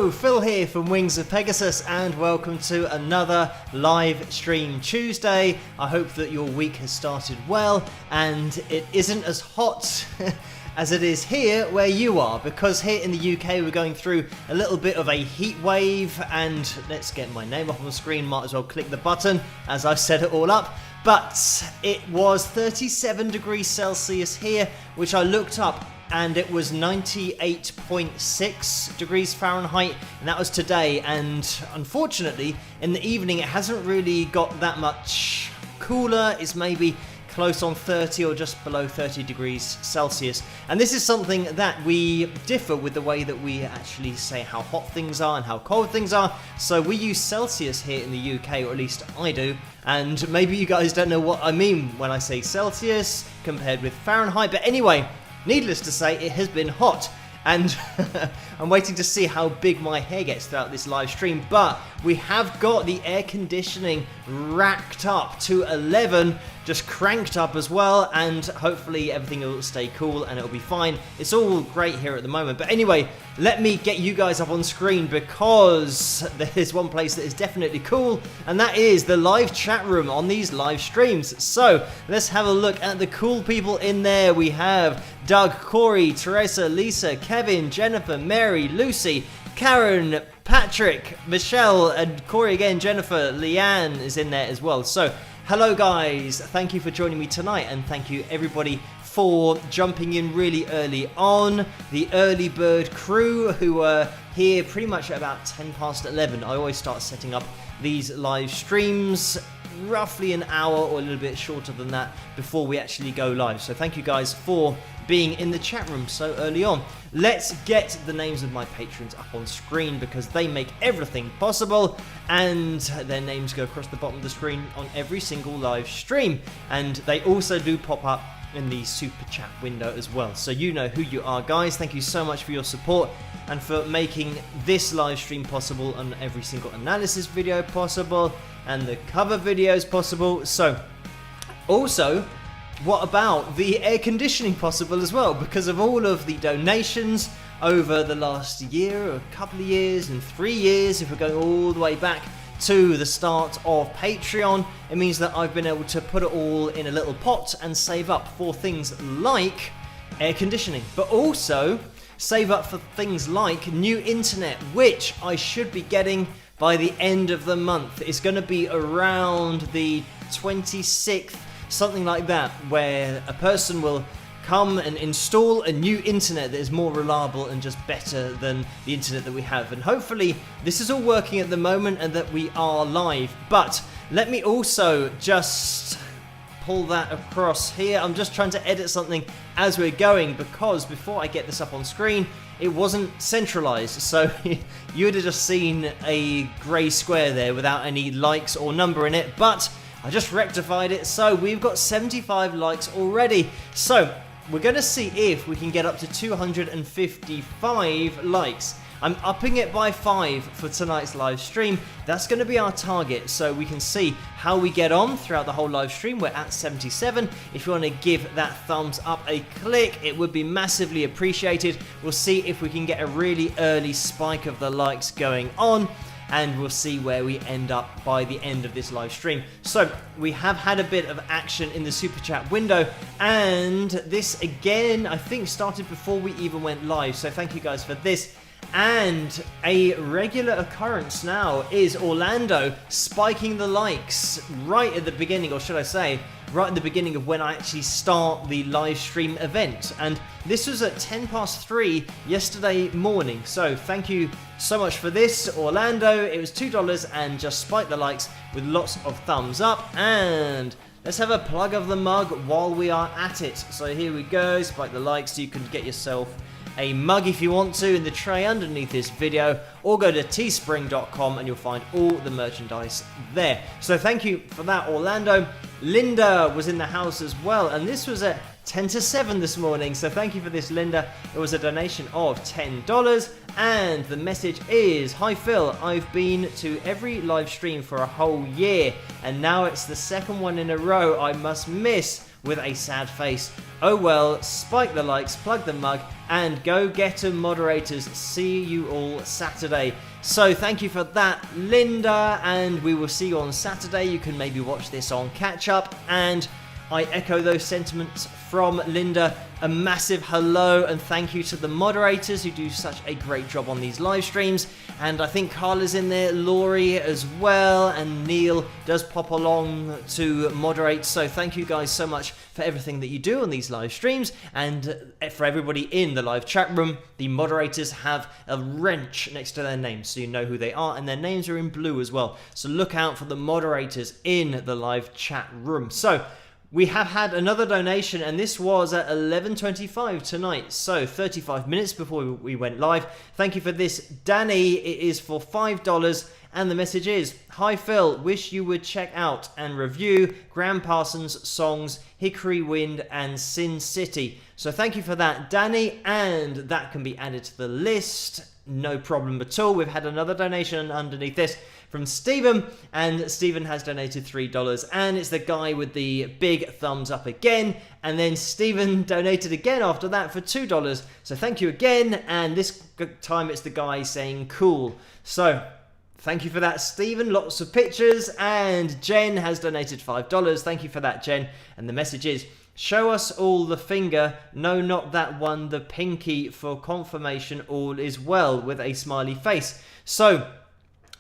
Hello, Phil here from Wings of Pegasus, and welcome to another live stream Tuesday. I hope that your week has started well and it isn't as hot as it is here where you are, because here in the UK we're going through a little bit of a heat wave. And let's get my name up on the screen, might as well click the button as I've set it all up. But it was 37 degrees Celsius here, which I looked up, and it was 98.6 degrees Fahrenheit, and that was today. And unfortunately, in the evening, it hasn't really got that much cooler. It's maybe close on 30 or just below 30 degrees Celsius. And this is something that we differ with the way that we actually say how hot things are and how cold things are. So we use Celsius here in the UK, or at least I do. And maybe you guys don't know what I mean when I say Celsius compared with Fahrenheit. But anyway, needless to say, it has been hot, and I'm waiting to see how big my hair gets throughout this live stream. But we have got the air conditioning racked up to 11, just cranked up as well, and hopefully everything will stay cool and it'll be fine. It's all great here at the moment. But anyway, let me get you guys up on screen, because there's one place that is definitely cool, and that is the live chat room on these live streams. So let's have a look at the cool people in there. We have Doug, Corey, Teresa, Lisa, Kevin, Jennifer, Mary, Lucy, Karen, Patrick, Michelle, and Corey again, Jennifer, Leanne is in there as well. So hello guys, thank you for joining me tonight, and thank you everybody for jumping in really early on. The early bird crew who were here pretty much at about 10 past 11. I always start setting up these live streams roughly an hour or a little bit shorter than that before we actually go live. So thank you guys for being in the chat room so early on. Let's get the names of my patrons up on screen, because they make everything possible, and their names go across the bottom of the screen on every single live stream, and they also do pop up in the super chat window as well. So you know who you are, guys. Thank you so much for your support and for making this live stream possible, and every single analysis video possible, and the cover videos possible. So also, what about the air conditioning possible as well? Because of all of the donations over the last year, or a couple of years, and 3 years, if we're going all the way back to the start of Patreon, it means that I've been able to put it all in a little pot and save up for things like air conditioning, but also save up for things like new internet, which I should be getting by the end of the month. It's going to be around the 26th, something like that, where a person will come and install a new internet that is more reliable and just better than the internet that we have. And hopefully this is all working at the moment and that we are live. But let me also just pull that across here. I'm just trying to edit something as we're going, because before I get this up on screen, it wasn't centralized. So you would have just seen a grey square there without any likes or number in it. But I just rectified it, so we've got 75 likes already. So we're going to see if we can get up to 255 likes. I'm upping it by 5 for tonight's live stream. That's going to be our target, so we can see how we get on throughout the whole live stream. We're at 77. If you want to give that thumbs up a click, it would be massively appreciated. We'll see if we can get a really early spike of the likes going on, and we'll see where we end up by the end of this live stream. So we have had a bit of action in the super chat window, and this again I think started before we even went live, so thank you guys for this. And a regular occurrence now is Orlando spiking the likes right at the beginning, or should I say right at the beginning of when I actually start the live stream event. And this was at 10 past 3 yesterday morning. So thank you so much for this, Orlando. It was $2 and just spiked the likes with lots of thumbs up. And let's have a plug of the mug while we are at it. So here we go, spike the likes. You can get yourself a mug if you want to in the tray underneath this video, or go to teespring.com and you'll find all the merchandise there. So thank you for that, Orlando. Linda was in the house as well, and this was at 10 to 7 this morning, so thank you for this, Linda. It was a donation of $10, and the message is, "Hi Phil, I've been to every live stream for a whole year, and now it's the second one in a row I must miss. with a sad face. Oh well, spike the likes, plug the mug, and go get 'em, moderators. See you all Saturday. So thank you for that, Linda, and we will see you on Saturday. You can maybe watch this on catch up, and I echo those sentiments from Linda. A massive hello and thank you to the moderators who do such a great job on these live streams. And I think Carla's in there, Laurie as well, and Neil does pop along to moderate. So thank you guys so much for everything that you do on these live streams. And for everybody in the live chat room, the moderators have a wrench next to their names, so you know who they are, and their names are in blue as well. So look out for the moderators in the live chat room. So we have had another donation, and this was at 11:25 tonight, so 35 minutes before we went live. Thank you for this, Danny. It is for $5, and the message is, "Hi Phil, wish you would check out and review Graham Parsons' songs Hickory Wind and Sin City." So thank you for that, Danny, and that can be added to the list. No problem at all. We've had another donation underneath this from Stephen, and Stephen has donated $3, and it's the guy with the big thumbs up again, and then Stephen donated again after that for $2, so thank you again, and this time it's the guy saying cool. So thank you for that, Stephen. Lots of pictures. And Jen has donated $5. Thank you for that, Jen. And the message is, "Show us all the finger. No, not that one. The pinky for confirmation all is well," with a smiley face. So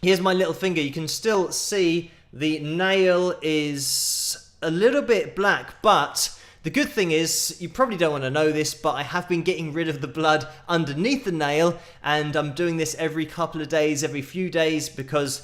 here's my little finger. You can still see the nail is a little bit black, but the good thing is, you probably don't want to know this, but I have been getting rid of the blood underneath the nail, and I'm doing this every couple of days, every few days, because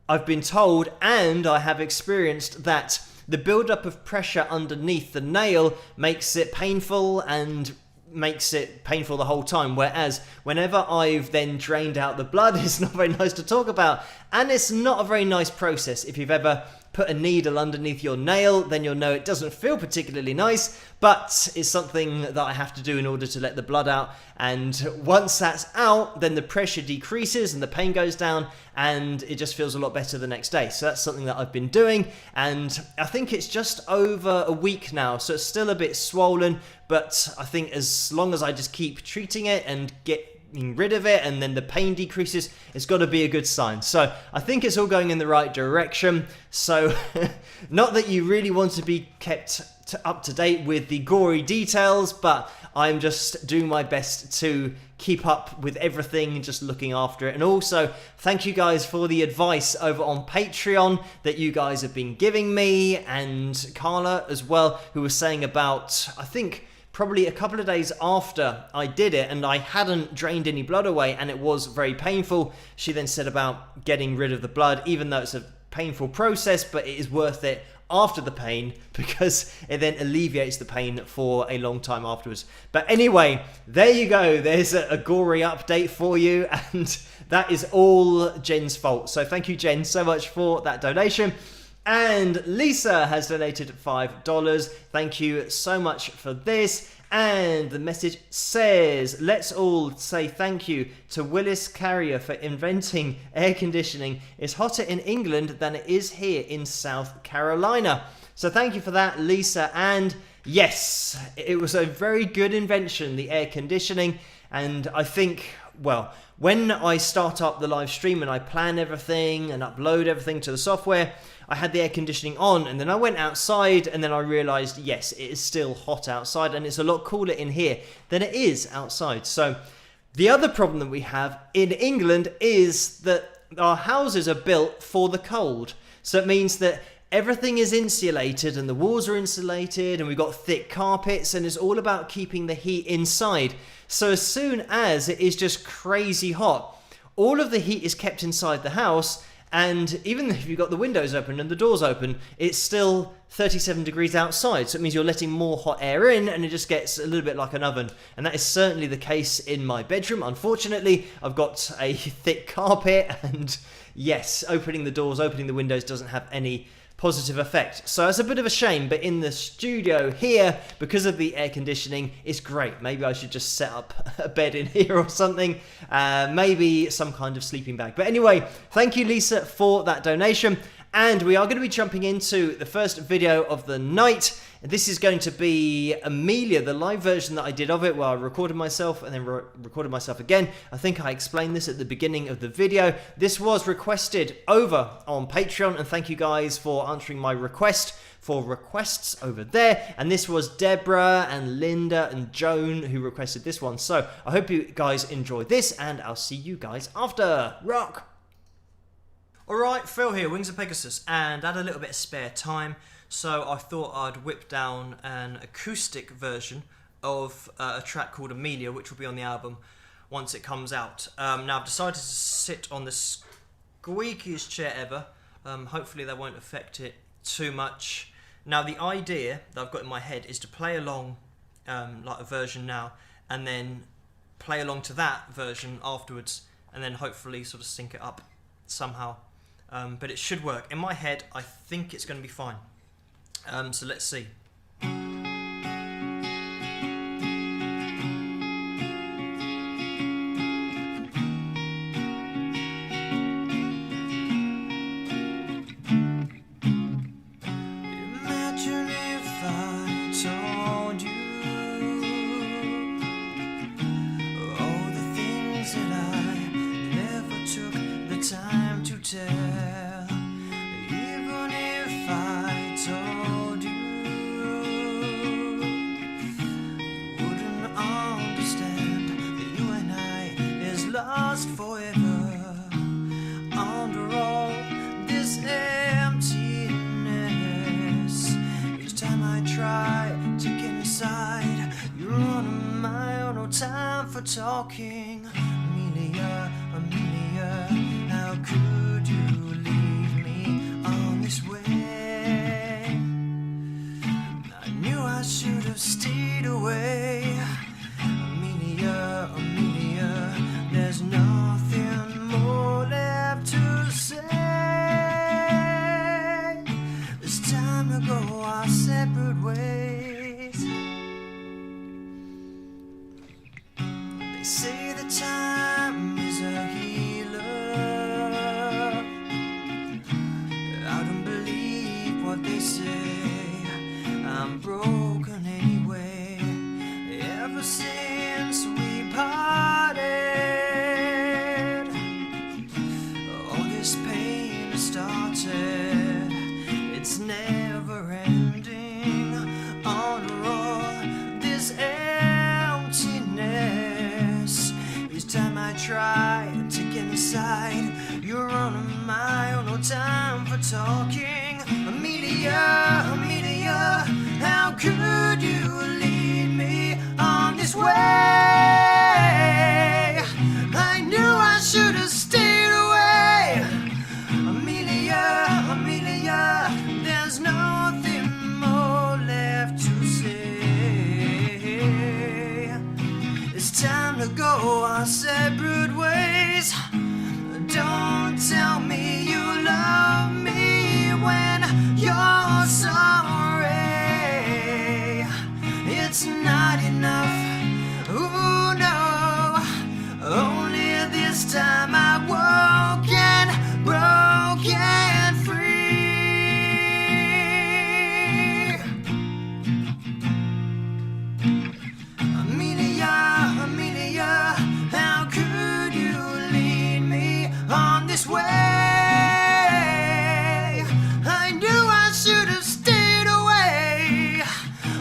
I've been told, and I have experienced, that the build-up of pressure underneath the nail makes it painful and makes it painful the whole time, whereas whenever I've then drained out the blood, it's not very nice to talk about, and it's not a very nice process. If you've ever put a needle underneath your nail, then you'll know it doesn't feel particularly nice, but it's something that I have to do in order to let the blood out, and once that's out, then the pressure decreases and the pain goes down, and it just feels a lot better the next day. So that's something that I've been doing, and I think it's just over a week now, so it's still a bit swollen, but I think as long as I just keep treating it and getting rid of it, and then the pain decreases, it's got to be a good sign. So I think it's all going in the right direction. So not that you really want to be kept up to date with the gory details, but I'm just doing my best to keep up with everything, just looking after it. And also thank you guys for the advice over on Patreon that you guys have been giving me, and Carla as well, who was saying about, I think probably a couple of days after I did it and I hadn't drained any blood away and it was very painful, she then said about getting rid of the blood, even though it's a painful process, but it is worth it after the pain because it then alleviates the pain for a long time afterwards. But anyway, there you go. There's a gory update for you, and that is all Jen's fault. So thank you, Jen, so much for that donation. And Lisa has donated $5. Thank you so much for this. And the message says, "Let's all say thank you to Willis Carrier for inventing air conditioning. It's hotter in England than it is here in South Carolina." So thank you for that, Lisa. And yes, it was a very good invention, the air conditioning. And I think, well, when I start up the live stream and I plan everything and upload everything to the software, I had the air conditioning on, and then I went outside and then I realized, yes, it is still hot outside and it's a lot cooler in here than it is outside. So the other problem that we have in England is that our houses are built for the cold. So it means that everything is insulated and the walls are insulated and we've got thick carpets, and it's all about keeping the heat inside. So as soon as it is just crazy hot, all of the heat is kept inside the house, and even if you've got the windows open and the doors open, it's still 37 degrees outside. So it means you're letting more hot air in, and it just gets a little bit like an oven. And that is certainly the case in my bedroom. Unfortunately, I've got a thick carpet, and yes, opening the doors, opening the windows doesn't have any positive effect. So it's a bit of a shame, but in the studio here, because of the air conditioning, it's great. Maybe I should just set up a bed in here or something, maybe some kind of sleeping bag. But anyway, thank you, Lisa, for that donation. And we are going to be jumping into the first video of the night. This is going to be Amelia, the live version that I did of it, where I recorded myself and then recorded myself again. I think I explained this at the beginning of the video. This was requested over on Patreon, and thank you guys for answering my request for requests over there. And this was Deborah and Linda and Joan who requested this one. So I hope you guys enjoy this, and I'll see you guys after. Rock! Alright, Phil here, Wings of Pegasus, and I had a little bit of spare time, so I thought I'd whip down an acoustic version of a track called Amelia, which will be on the album once it comes out. Now I've decided to sit on the squeakiest chair ever. Hopefully that won't affect it too much. Now the idea that I've got in my head is to play along like a version now, and then play along to that version afterwards, and then hopefully sort of sync it up somehow. But it should work. In my head, I think it's going to be fine. So let's see. Imagine if I told you all the things that I never took the time to tell. Even if I told you, you wouldn't understand that you and I is lost forever. Under all this emptiness, each time I try to get inside, you're on my own, no time for talking. Amelia, Amelia, how could you leave me on this way? I knew I should have stayed away. Amelia, Amelia, there's nothing more left to say. It's time to go our separate ways. They say the time is a healer. I don't believe what they say. I'm broken anyway. Ever since we parted, all this pain has started. It's never ending. Under all this emptiness, each time I try to get inside, you're on my own, no time for talking. Amelia, Amelia, how could you lead me on this way? I knew I should have stayed away. Amelia, Amelia, there's nothing more left to say. It's time to go our separate ways. Don't tell me you love me when you're sorry. It's not enough. Ooh, no. Only this time I woke and broken free. Amelia, Amelia, how could you lead me on this way? I knew I should have stayed away.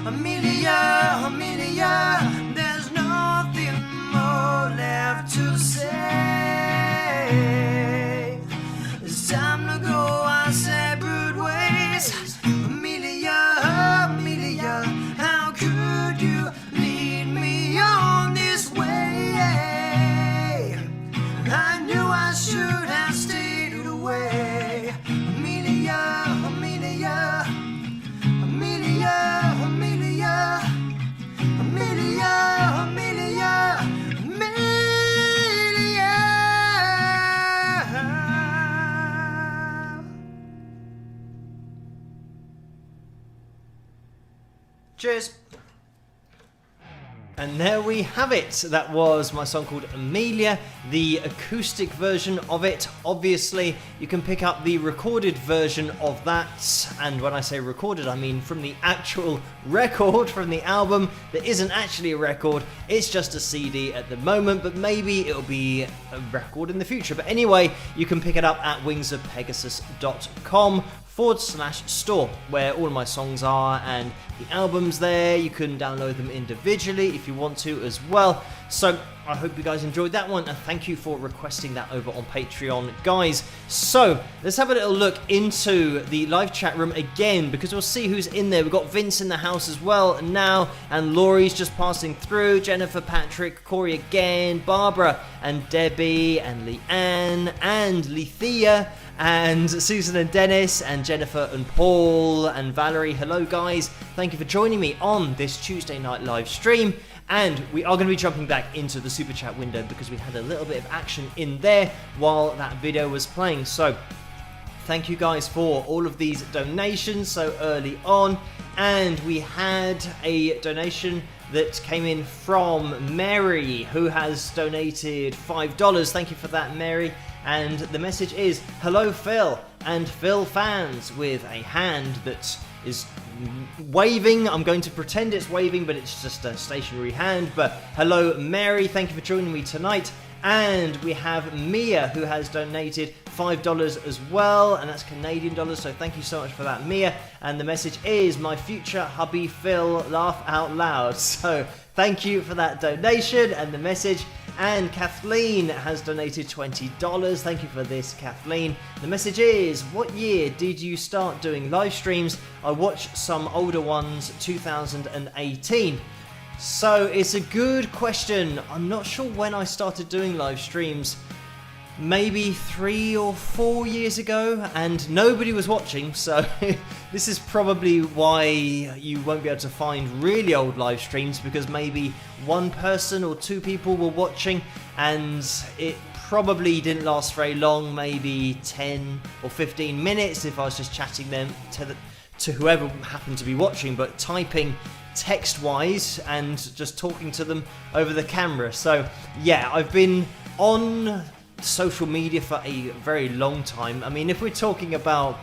Amelia, Amelia, there's nothing more left to say. It's time to go our separate ways. Amelia, Amelia, how could you lead me on this way? I knew I should have stayed away. Amelia, Amelia, Amelia, Amelia, Amelia, Amelia, Amelia. Cheers. And there we have it. That was my song called Amelia, the acoustic version of it. Obviously, you can pick up the recorded version of that. And when I say recorded, I mean from the actual record, from the album that isn't actually a record. It's just a CD at the moment, but maybe it'll be a record in the future. But anyway, you can pick it up at wingsofpegasus.com/store, where all of my songs are and the albums there. You can download them individually if you want to as well. So I hope you guys enjoyed that one, and thank you for requesting that over on Patreon, guys. So let's have a little look into the live chat room again, because we'll see who's in there. We've got Vince in the house as well now, and Laurie's just passing through, Jennifer, Patrick, Corey again, Barbara and Debbie and Leanne and Lethea and Susan and Dennis and Jennifer and Paul and Valerie. Hello guys, thank you for joining me on this Tuesday night live stream. And we are going to be jumping back into the super chat window because we had a little bit of action in there while that video was playing. So thank you guys for all of these donations so early on. And we had a donation that came in from Mary, who has donated $5. Thank you for that, Mary. And the message is, hello Phil and Phil fans, with a hand that is waving. I'm going to pretend it's waving, but it's just a stationary hand. But hello Mary, thank you for joining me tonight. And we have Mia, who has donated $5 as well, and that's Canadian dollars, so thank you so much for that, Mia. And the message is, my future hubby Phil, laugh out loud. So thank you for that donation and the message. And Kathleen has donated $20. Thank you for this, Kathleen. The message is, what year did you start doing live streams? I watched some older ones, 2018. So it's a good question. I'm not sure when I started doing live streams. Maybe 3 or 4 years ago, and nobody was watching, so this is probably why you won't be able to find really old live streams, because maybe one person or two people were watching, and it probably didn't last very long, maybe 10 or 15 minutes if I was just chatting them to whoever happened to be watching, but typing text-wise and just talking to them over the camera. So yeah, I've been on social media for a very long time. I mean, if we're talking about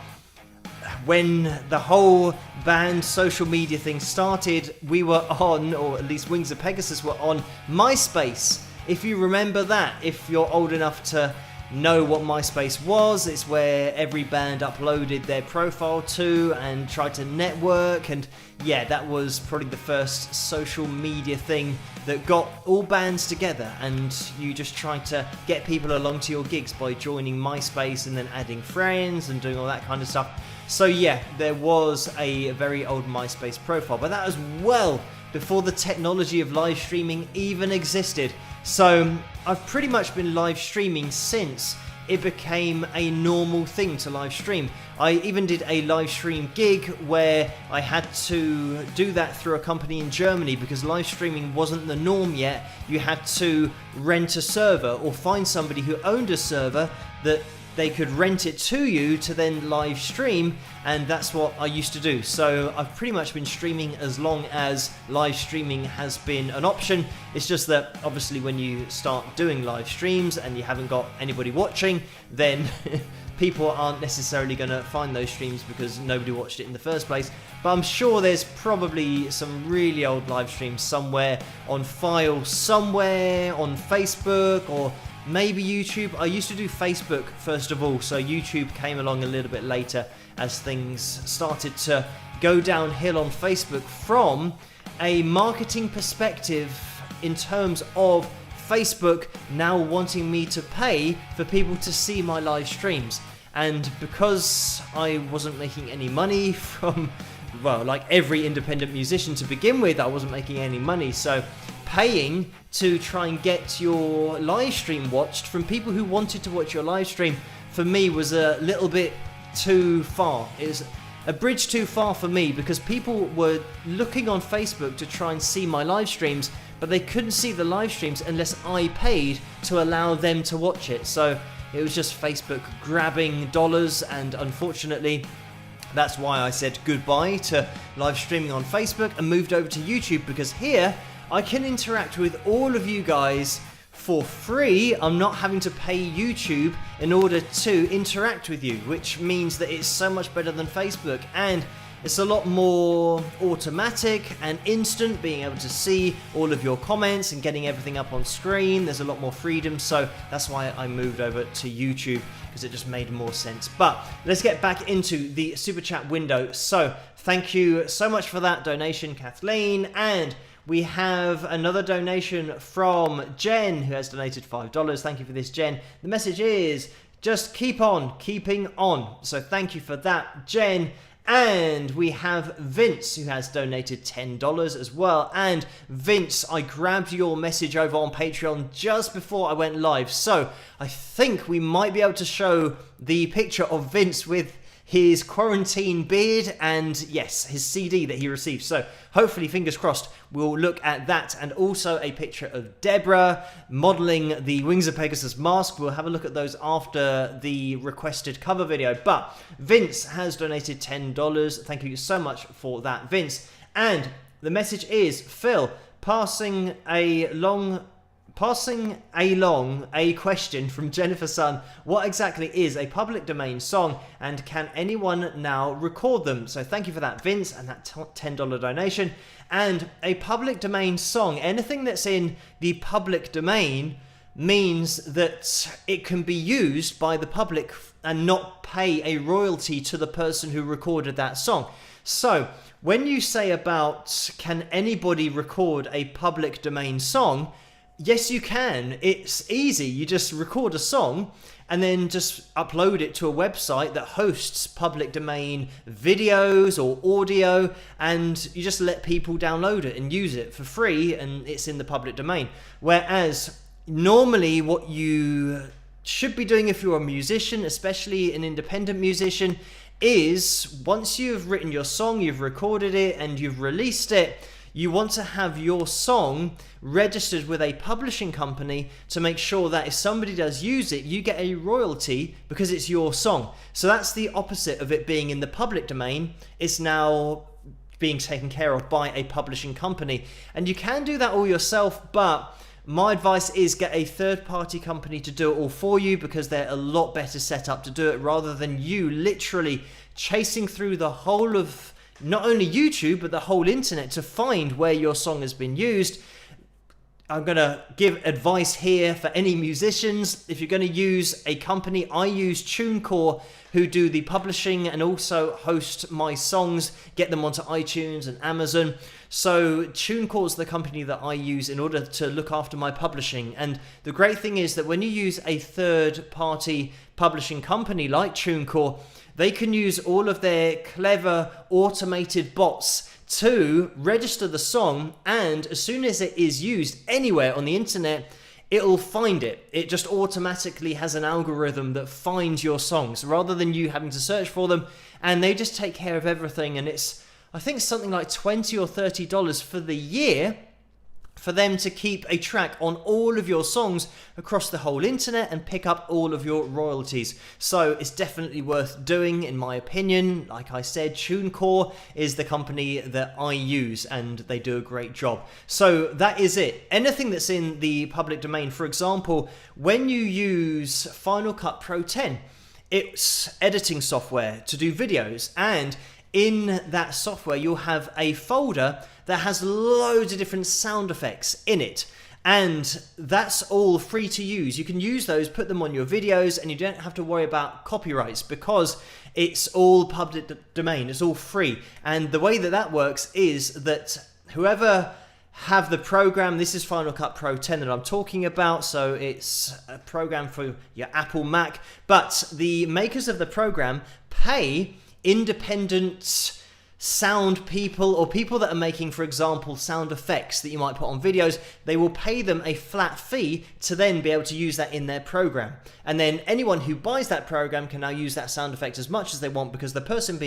when the whole band social media thing started, we were on, or at least Wings of Pegasus were on, MySpace. If you remember that, if you're old enough to know what MySpace was, it's where every band uploaded their profile to and tried to network, and yeah, that was probably the first social media thing that got all bands together, and you just tried to get people along to your gigs by joining MySpace and then adding friends and doing all that kind of stuff. So yeah, there was a very old MySpace profile, but that was well before the technology of live streaming even existed. So I've pretty much been live streaming since it became a normal thing to live stream. I even did a live stream gig where I had to do that through a company in Germany because live streaming wasn't the norm yet. You had to rent a server or find somebody who owned a server that they could rent it to you to then live stream, and that's what I used to do. So I've pretty much been streaming as long as live streaming has been an option. It's just that obviously when you start doing live streams and you haven't got anybody watching, then people aren't necessarily going to find those streams because nobody watched it in the first place. But I'm sure there's probably some really old live streams somewhere on file, somewhere on Facebook, or maybe YouTube. I used to do Facebook first of all, so YouTube came along a little bit later as things started to go downhill on Facebook from a marketing perspective, in terms of Facebook now wanting me to pay for people to see my live streams. And because I wasn't making any money from, well, like every independent musician to begin with, I wasn't making any money, so paying to try and get your live stream watched from people who wanted to watch your live stream, for me was a little bit too far. It was a bridge too far for me, because people were looking on Facebook to try and see my live streams, but they couldn't see the live streams unless I paid to allow them to watch it. So it was just Facebook grabbing dollars, and unfortunately that's why I said goodbye to live streaming on Facebook and moved over to YouTube, because here I can interact with all of you guys for free. I'm not having to pay YouTube in order to interact with you, which means that it's so much better than Facebook, and it's a lot more automatic and instant, being able to see all of your comments and getting everything up on screen. There's a lot more freedom, so that's why I moved over to YouTube, because it just made more sense. But let's get back into the super chat window. So thank you so much for that donation, Kathleen. And we have another donation from Jen, who has donated $5. Thank you for this, Jen. The message is, just keep on keeping on. So thank you for that, Jen. And we have Vince, who has donated $10 as well. And Vince, I grabbed your message over on Patreon just before I went live, so I think we might be able to show the picture of Vince with his quarantine beard and, yes, his CD that he received. So hopefully, fingers crossed, we'll look at that, and also a picture of Deborah modeling the Wings of Pegasus mask. We'll have a look at those after the requested cover video. But Vince has donated $10. Thank you so much for that, Vince. And the message is, Phil, passing along a question from Jennifer Sun. What exactly is a public domain song, and can anyone now record them? So thank you for that, Vince, and that $10 donation. And a public domain song, anything that's in the public domain, means that it can be used by the public and not pay a royalty to the person who recorded that song. So when you say about, can anybody record a public domain song, yes, you can. It's easy. You just record a song and then just upload it to a website that hosts public domain videos or audio, and you just let people download it and use it for free, and it's in the public domain. Whereas normally what you should be doing if you're a musician, especially an independent musician, is once you've written your song, you've recorded it and you've released it, you want to have your song registered with a publishing company to make sure that if somebody does use it, you get a royalty because it's your song. So that's the opposite of it being in the public domain. It's now being taken care of by a publishing company. And you can do that all yourself, but my advice is get a third-party company to do it all for you, because they're a lot better set up to do it, rather than you literally chasing through the whole of not only YouTube, but the whole internet to find where your song has been used. I'm going to give advice here for any musicians. If you're going to use a company, I use TuneCore, who do the publishing and also host my songs, get them onto iTunes and Amazon. So TuneCore is the company that I use in order to look after my publishing. And the great thing is that when you use a third-party publishing company like TuneCore, they can use all of their clever automated bots to register the song, and as soon as it is used anywhere on the internet, it'll find it. It just automatically has an algorithm that finds your songs rather than you having to search for them, and they just take care of everything. And it's, I think, something like $20 or $30 for the year for them to keep a track on all of your songs across the whole internet and pick up all of your royalties. So it's definitely worth doing, in my opinion. Like I said, TuneCore is the company that I use, and they do a great job. So that is it. Anything that's in the public domain, for example, when you use Final Cut Pro 10, it's editing software to do videos, and in that software you'll have a folder that has loads of different sound effects in it, and that's all free to use. You can use those, put them on your videos, and you don't have to worry about copyrights because it's all public domain, it's all free. And the way that that works is that whoever have the program, this is Final Cut Pro 10 that I'm talking about, so it's a program for your Apple Mac, but the makers of the program pay independent sound people, or people that are making, for example, sound effects that you might put on videos. They will pay them a flat fee to then be able to use that in their program, and then anyone who buys that program can now use that sound effect as much as they want, because the person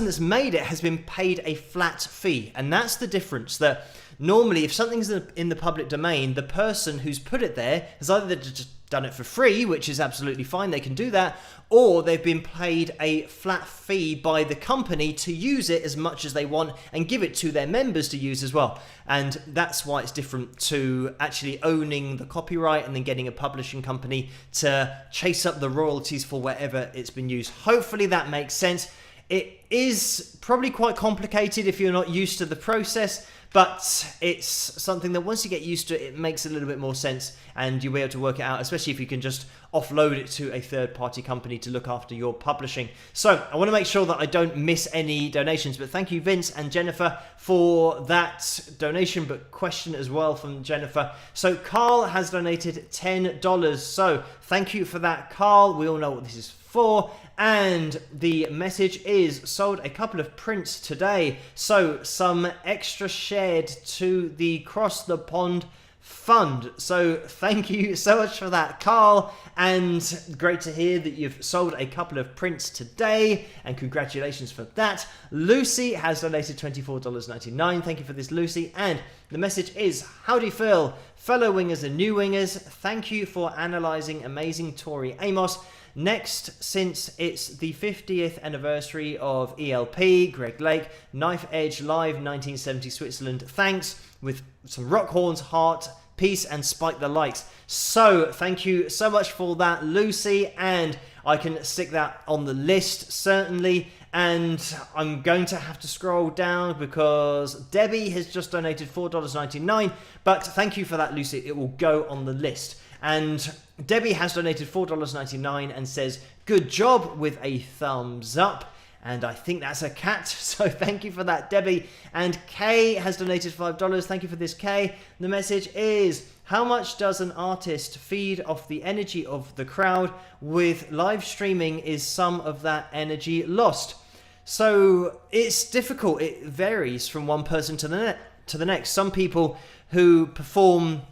that's made it has been paid a flat fee. And that's the difference, that normally if something's in the public domain, the person who's put it there has either just done it for free, which is absolutely fine, they can do that, or they've been paid a flat fee by the company to use it as much as they want and give it to their members to use as well. And that's why it's different to actually owning the copyright and then getting a publishing company to chase up the royalties for wherever it's been used. Hopefully that makes sense. It is probably quite complicated if you're not used to the process, but it's something that once you get used to it, it makes a little bit more sense and you'll be able to work it out, especially if you can just offload it to a third-party company to look after your publishing. So I want to make sure that I don't miss any donations, but thank you Vince and Jennifer for that donation, but question as well from Jennifer. So Carl has donated $10. So thank you for that, Carl. We all know what this is for. And the message is sold a couple of prints today. So some extra shared to the Cross the Pond Fund. So thank you so much for that, Carl. And great to hear that you've sold a couple of prints today. And congratulations for that. Lucy has donated $24.99. Thank you for this, Lucy. And the message is, howdy Phil, fellow wingers and new wingers. Thank you for analysing amazing Tori Amos. Next, since it's the 50th anniversary of ELP, Greg Lake, Knife Edge Live 1970 Switzerland, thanks, with some rock horns, heart, peace, and spike the likes. So, thank you so much for that, Lucy, and I can stick that on the list, certainly. And I'm going to have to scroll down because Debbie has just donated $4.99, but thank you for that, Lucy. It will go on the list. And Debbie has donated $4.99 and says, good job, with a thumbs up. And I think that's a cat, so thank you for that, Debbie. And Kay has donated $5. Thank you for this, Kay. The message is, how much does an artist feed off the energy of the crowd? With live streaming, is some of that energy lost? So it's difficult. It varies from one person to the next. Some people who perform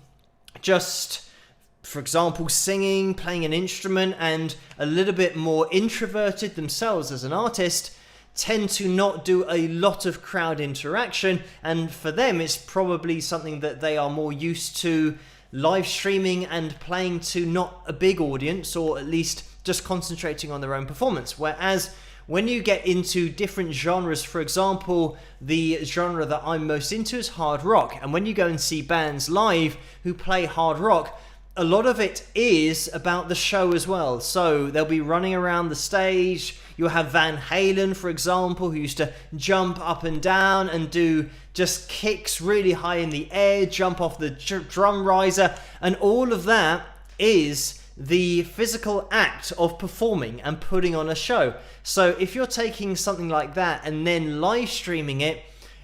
just, for example, singing, playing an instrument, and a little bit more introverted themselves as an artist, tend to not do a lot of crowd interaction, and for them it's probably something that they are more used to live streaming and playing to not a big audience, or at least just concentrating on their own performance. Whereas when you get into different genres, for example, the genre that I'm most into is hard rock, and when you go and see bands live who play hard rock, a lot of it is about the show as well. So they'll be running around the stage. You'll have Van Halen, for example, who used to jump up and down and do just kicks really high in the air, jump off the drum riser, and all of that is the physical act of performing and putting on a show. So if you're taking something like that and then live streaming it,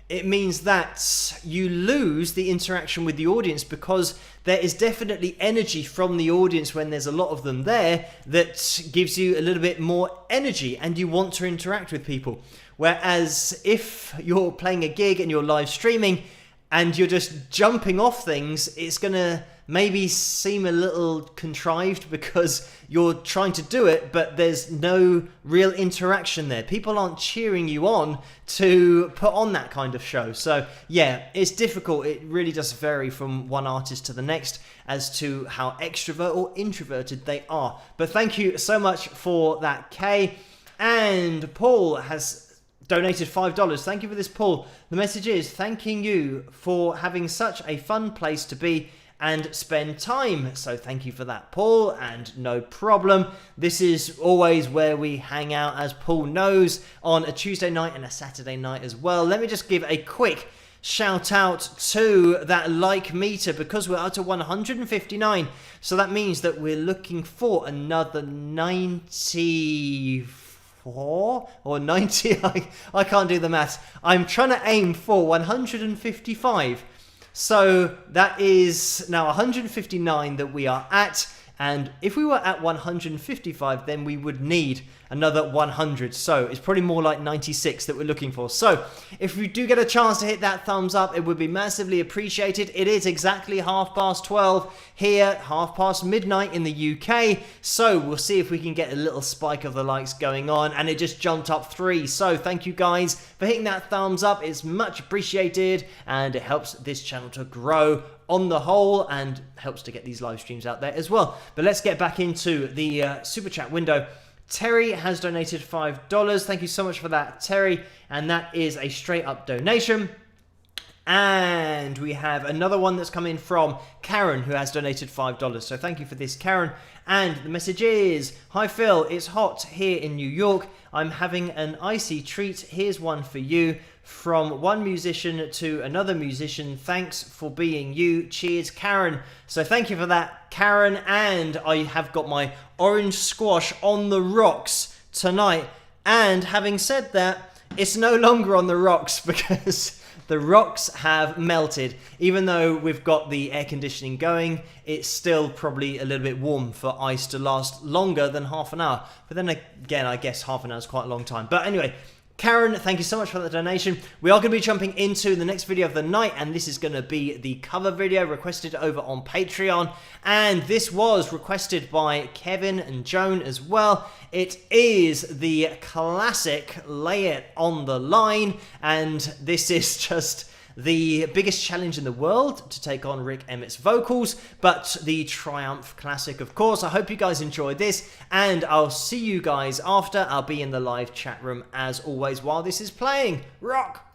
it means that you lose the interaction with the audience, because there is definitely energy from the audience when there's a lot of them there that gives you a little bit more energy and you want to interact with people. Whereas if you're playing a gig and you're live streaming and you're just jumping off things, it's going to maybe seem a little contrived because you're trying to do it, but there's no real interaction there. People aren't cheering you on to put on that kind of show. So yeah, it's difficult. It really does vary from one artist to the next as to how extrovert or introverted they are. But thank you so much for that, Kay. And Paul has donated $5. Thank you for this, Paul. The message is thanking you for having such a fun place to be and spend time. So thank you for that, Paul, and no problem. This is always where we hang out, as Paul knows, on a Tuesday night and a Saturday night as well. Let me just give a quick shout out to that like meter, because we're up to 159. So that means that we're looking for another 94 or 90. I can't do the maths. I'm trying to aim for 155. So that is now 159 that we are at. And if we were at 155, then we would need another 100. So it's probably more like 96 that we're looking for. So if you do get a chance to hit that thumbs up, it would be massively appreciated. It is exactly 12:30 here, midnight in the UK. So we'll see if we can get a little spike of the likes going on. And it just jumped up 3. So thank you guys for hitting that thumbs up. It's much appreciated and it helps this channel to grow on the whole and helps to get these live streams out there as well. But let's get back into the super chat window. Terry has donated $5. Thank you so much for that, Terry. And that is a straight up donation. And we have another one that's come in from Karen, who has donated $5. So thank you for this, Karen. And the message is, "Hi Phil, it's hot here in New York. I'm having an icy treat. Here's one for you. From one musician to another musician. Thanks for being you. Cheers, Karen." So thank you for that, Karen. And I have got my orange squash on the rocks tonight. And having said that, it's no longer on the rocks because the rocks have melted. Even though we've got the air conditioning going, it's still probably a little bit warm for ice to last longer than half an hour. But then again, I guess half an hour is quite a long time. But anyway, Karen, thank you so much for the donation. We are going to be jumping into the next video of the night, and this is going to be the cover video requested over on Patreon. And this was requested by Kevin and Joan as well. It is the classic Lay It on the Line, and this is just the biggest challenge in the world to take on Rick Emmett's vocals, but the Triumph classic, of course. I hope you guys enjoyed this, and I'll see you guys after. I'll be in the live chat room as always while this is playing. Rock!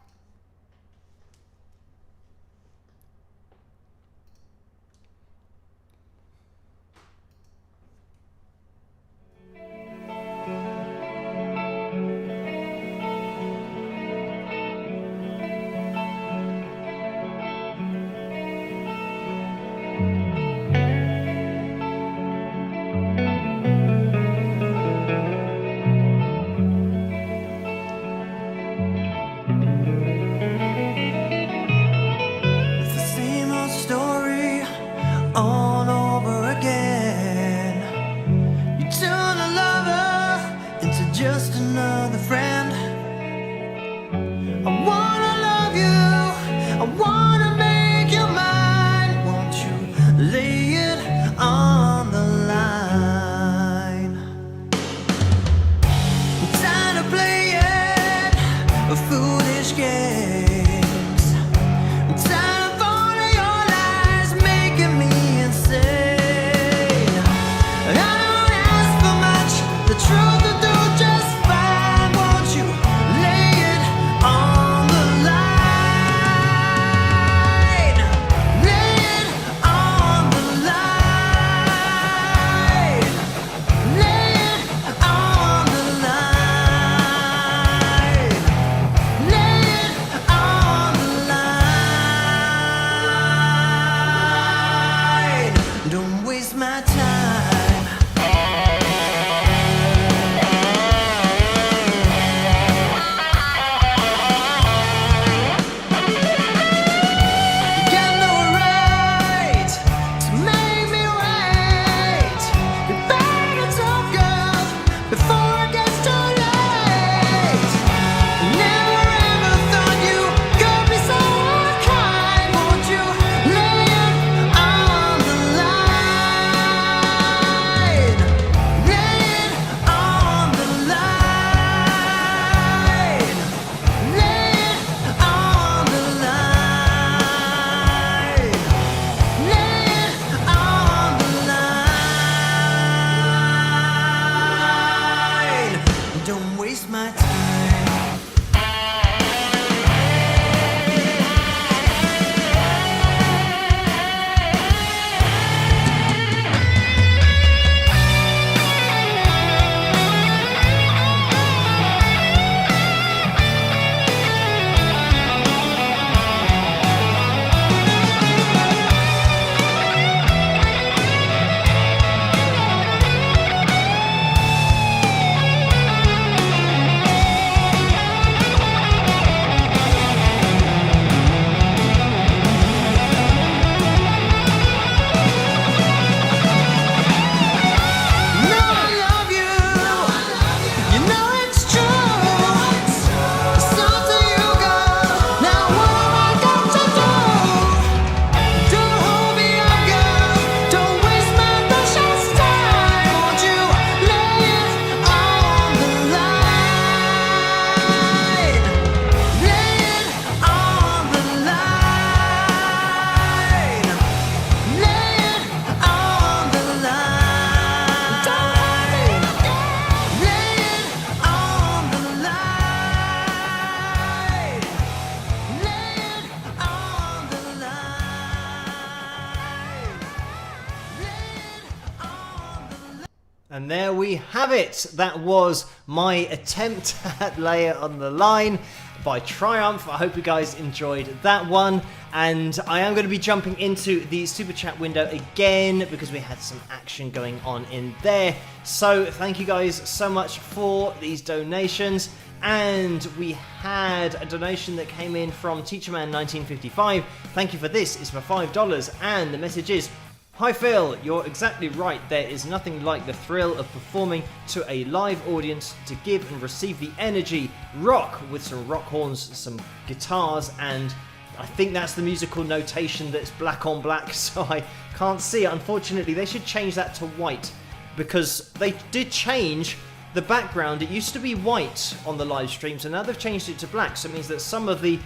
And there we have it. That was my attempt at Lay It on the Line by Triumph. I hope you guys enjoyed that one. And I am going to be jumping into the Super Chat window again because we had some action going on in there. So thank you guys so much for these donations. And we had a donation that came in from Teacherman1955. Thank you for this. It's for $5. And the message is, "Hi Phil, you're exactly right. There is nothing like the thrill of performing to a live audience to give and receive the energy. Rock with some rock horns, some guitars, and I think that's the musical notation that's black on black, so I can't see it. Unfortunately, they should change that to white because they did change the background. It used to be white on the live streams and now they've changed it to black, so it means that some of the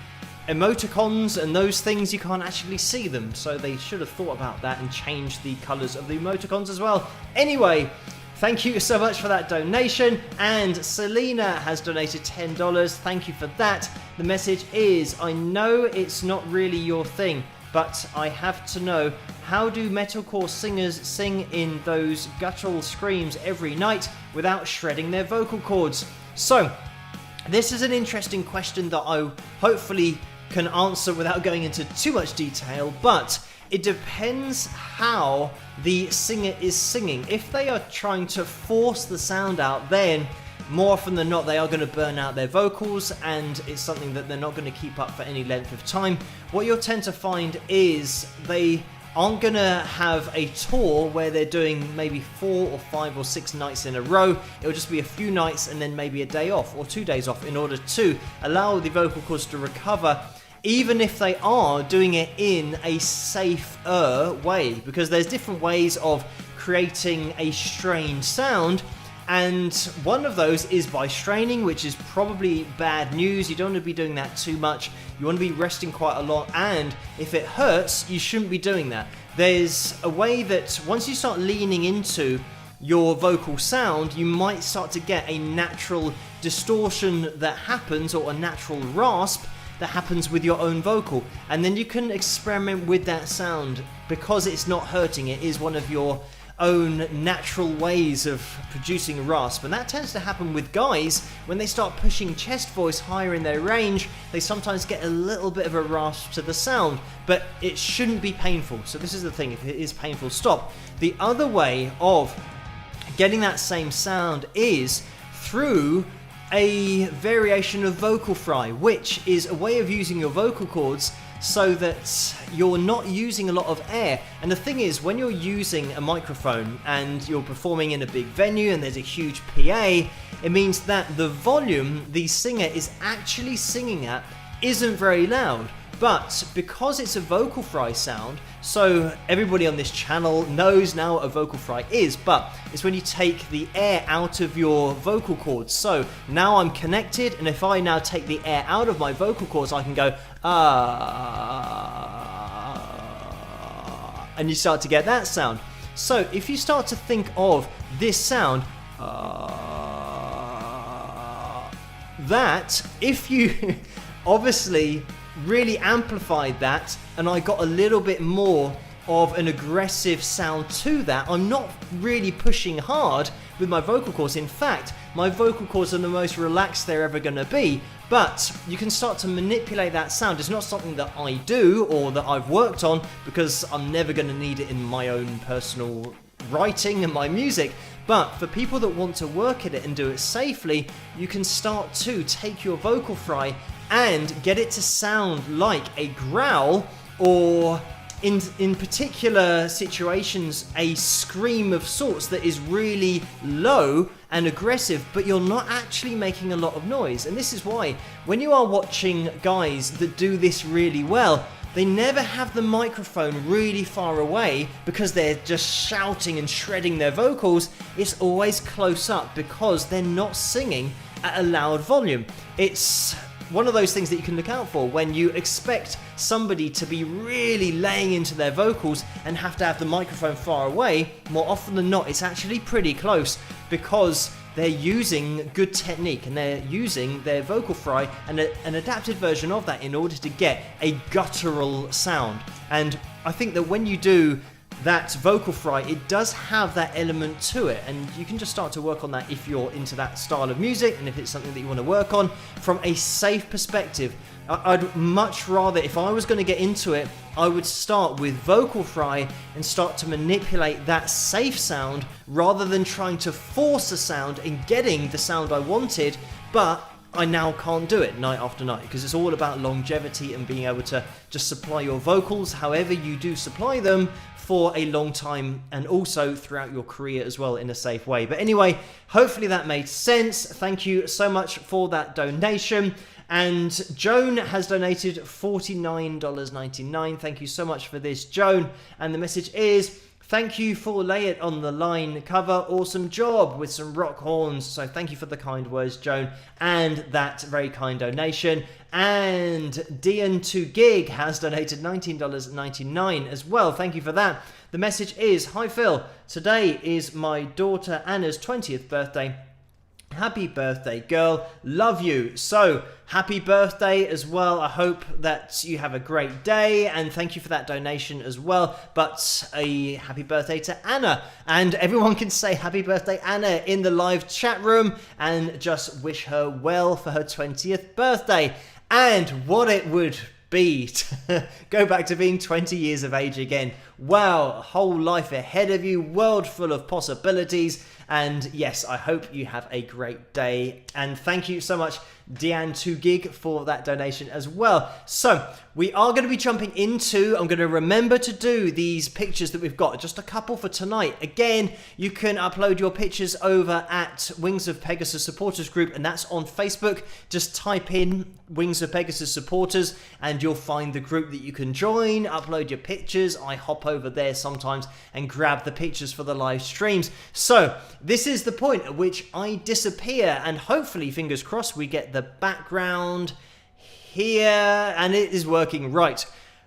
emoticons and those things, you can't actually see them, so they should have thought about that and changed the colours of the emoticons as well. Anyway, thank you so much for that donation. And Selena has donated $10. Thank you for that. The message is, I know it's not really your thing, but I have to know, how do metalcore singers sing in those guttural screams every night without shredding their vocal cords? So this is an interesting question that I hopefully can answer without going into too much detail, but it depends how the singer is singing. If they are trying to force the sound out, then more often than not they are going to burn out their vocals and it's something that they're not going to keep up for any length of time. What you'll tend to find is they aren't going to have a tour where they're doing maybe 4 or 5 or 6 nights in a row. It'll just be a few nights and then maybe a day off or 2 days off in order to allow the vocal cords to recover, even if they are doing it in a safer way, because there's different ways of creating a strained sound. And one of those is by straining, which is probably bad news. You don't want to be doing that too much. You want to be resting quite a lot, and if it hurts, you shouldn't be doing that. There's a way that once you start leaning into your vocal sound, you might start to get a natural distortion that happens, or a natural rasp that happens with your own vocal, and then you can experiment with that sound because it's not hurting. It is one of your own natural ways of producing a rasp, and that tends to happen with guys when they start pushing chest voice higher in their range. They sometimes get a little bit of a rasp to the sound, but it shouldn't be painful. So this is the thing, if it is painful, stop. The other way of getting that same sound is through a variation of vocal fry, which is a way of using your vocal cords so that you're not using a lot of air. And the thing is, when you're using a microphone and you're performing in a big venue and there's a huge PA, it means that the volume the singer is actually singing at isn't very loud. But because it's a vocal fry sound, so everybody on this channel knows now what a vocal fry is, but it's when you take the air out of your vocal cords. So now I'm connected, and if I now take the air out of my vocal cords, I can go, and you start to get that sound. So if you start to think of this sound, that, if you obviously really amplified that and I got a little bit more of an aggressive sound to that, I'm not really pushing hard with my vocal cords. In fact, my vocal cords are the most relaxed they're ever going to be. But you can start to manipulate that sound. It's not something that I do or that I've worked on, because I'm never going to need it in my own personal writing and my music. But for people that want to work at it and do it safely, you can start to take your vocal fry and get it to sound like a growl, or in particular situations, a scream of sorts that is really low and aggressive, but you're not actually making a lot of noise. And this is why when you are watching guys that do this really well, they never have the microphone really far away because they're just shouting and shredding their vocals. It's always close up because they're not singing at a loud volume. It's one of those things that you can look out for when you expect somebody to be really laying into their vocals and have to have the microphone far away. More often than not, it's actually pretty close because they're using good technique and they're using their vocal fry and an adapted version of that in order to get a guttural sound. And I think that when you do that vocal fry, it does have that element to it, and you can just start to work on that if you're into that style of music and if it's something that you want to work on from a safe perspective. I'd much rather, if I was going to get into it, I would start with vocal fry and start to manipulate that safe sound rather than trying to force a sound and getting the sound I wanted, but I now can't do it night after night, because it's all about longevity and being able to just supply your vocals however you do supply them for a long time, and also throughout your career as well in a safe way. But anyway, hopefully that made sense. Thank you so much for that donation. And Joan has donated $49.99. Thank you so much for this, Joan. And the message is, thank you for Lay It on the Line cover. Awesome job with some rock horns. So thank you for the kind words, Joan, and that very kind donation. And DN2Gig has donated $19.99 as well. Thank you for that. The message is, hi Phil, today is my daughter Anna's 20th birthday. Happy birthday, girl. Love you. So, happy birthday as well. I hope that you have a great day, and thank you for that donation as well. But a happy birthday to Anna. And everyone can say happy birthday, Anna, in the live chat room, and just wish her well for her 20th birthday. And what it would be to go back to being 20 years of age again. Wow, a whole life ahead of you, world full of possibilities. And yes, I hope you have a great day. And thank you so much, Deanne2Gig, for that donation as well. So we are going to be jumping into, I'm going to remember to do these pictures that we've got, just a couple for tonight. Again, you can upload your pictures over at Wings of Pegasus Supporters Group, and that's on Facebook. Just type in Wings of Pegasus Supporters and you'll find the group that you can join, upload your pictures. I hop over there sometimes and grab the pictures for the live streams. So this is the point at which I disappear, and hopefully, fingers crossed, we get the background here, and it is working right.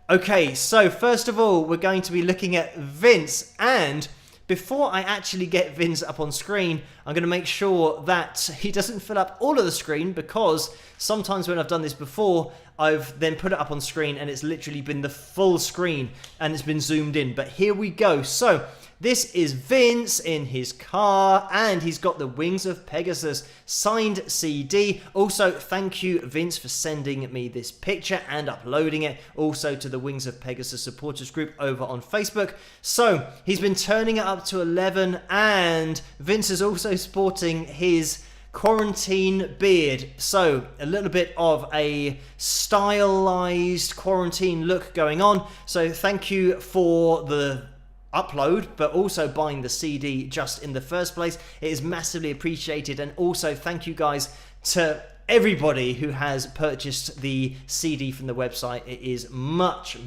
Okay, so first of all, we're going to be looking at Vince, and before I actually get Vince up on screen, I'm going to make sure that he doesn't fill up all of the screen, because sometimes when I've done this before, I've then put it up on screen and it's literally been the full screen and it's been zoomed in. But here we go. So this is Vince in his car, and he's got the Wings of Pegasus signed CD. Also, thank you, Vince, for sending me this picture and uploading it also to the Wings of Pegasus supporters group over on Facebook. So he's been turning it up to 11, and Vince is also sporting his quarantine beard. So a little bit of a stylized quarantine look going on. So thank you for the upload, but also buying the CD just in the first place. It is massively appreciated. And also thank you guys to everybody who has purchased the CD from the website. It is much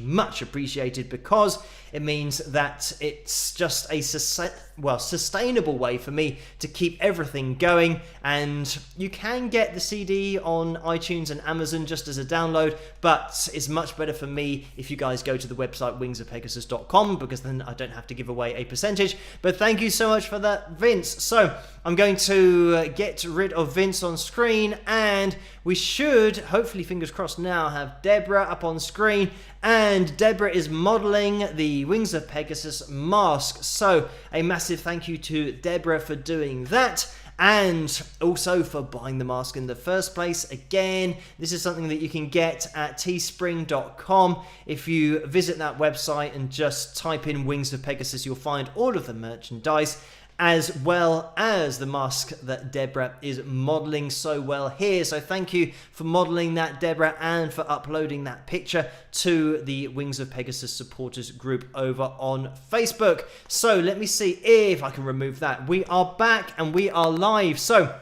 appreciated, because it means that it's just a sustainable way for me to keep everything going. And you can get the CD on iTunes and Amazon just as a download, but it's much better for me if you guys go to the website wingsofpegasus.com, because then I don't have to give away a percentage. But thank you so much for that, Vince. So I'm going to get rid of Vince on screen, and we should, hopefully, fingers crossed, now have Deborah up on screen. And Deborah is modeling the Wings of Pegasus mask. So a massive thank you to Deborah for doing that, and also for buying the mask in the first place. Again, this is something that you can get at teespring.com. If you visit that website and just type in Wings of Pegasus, you'll find all of the merchandise, as well as the mask that Deborah is modeling so well here. So thank you for modeling that, Deborah, and for uploading that picture to the Wings of Pegasus supporters group over on Facebook. So let me see if I can remove that. We are back and we are live. So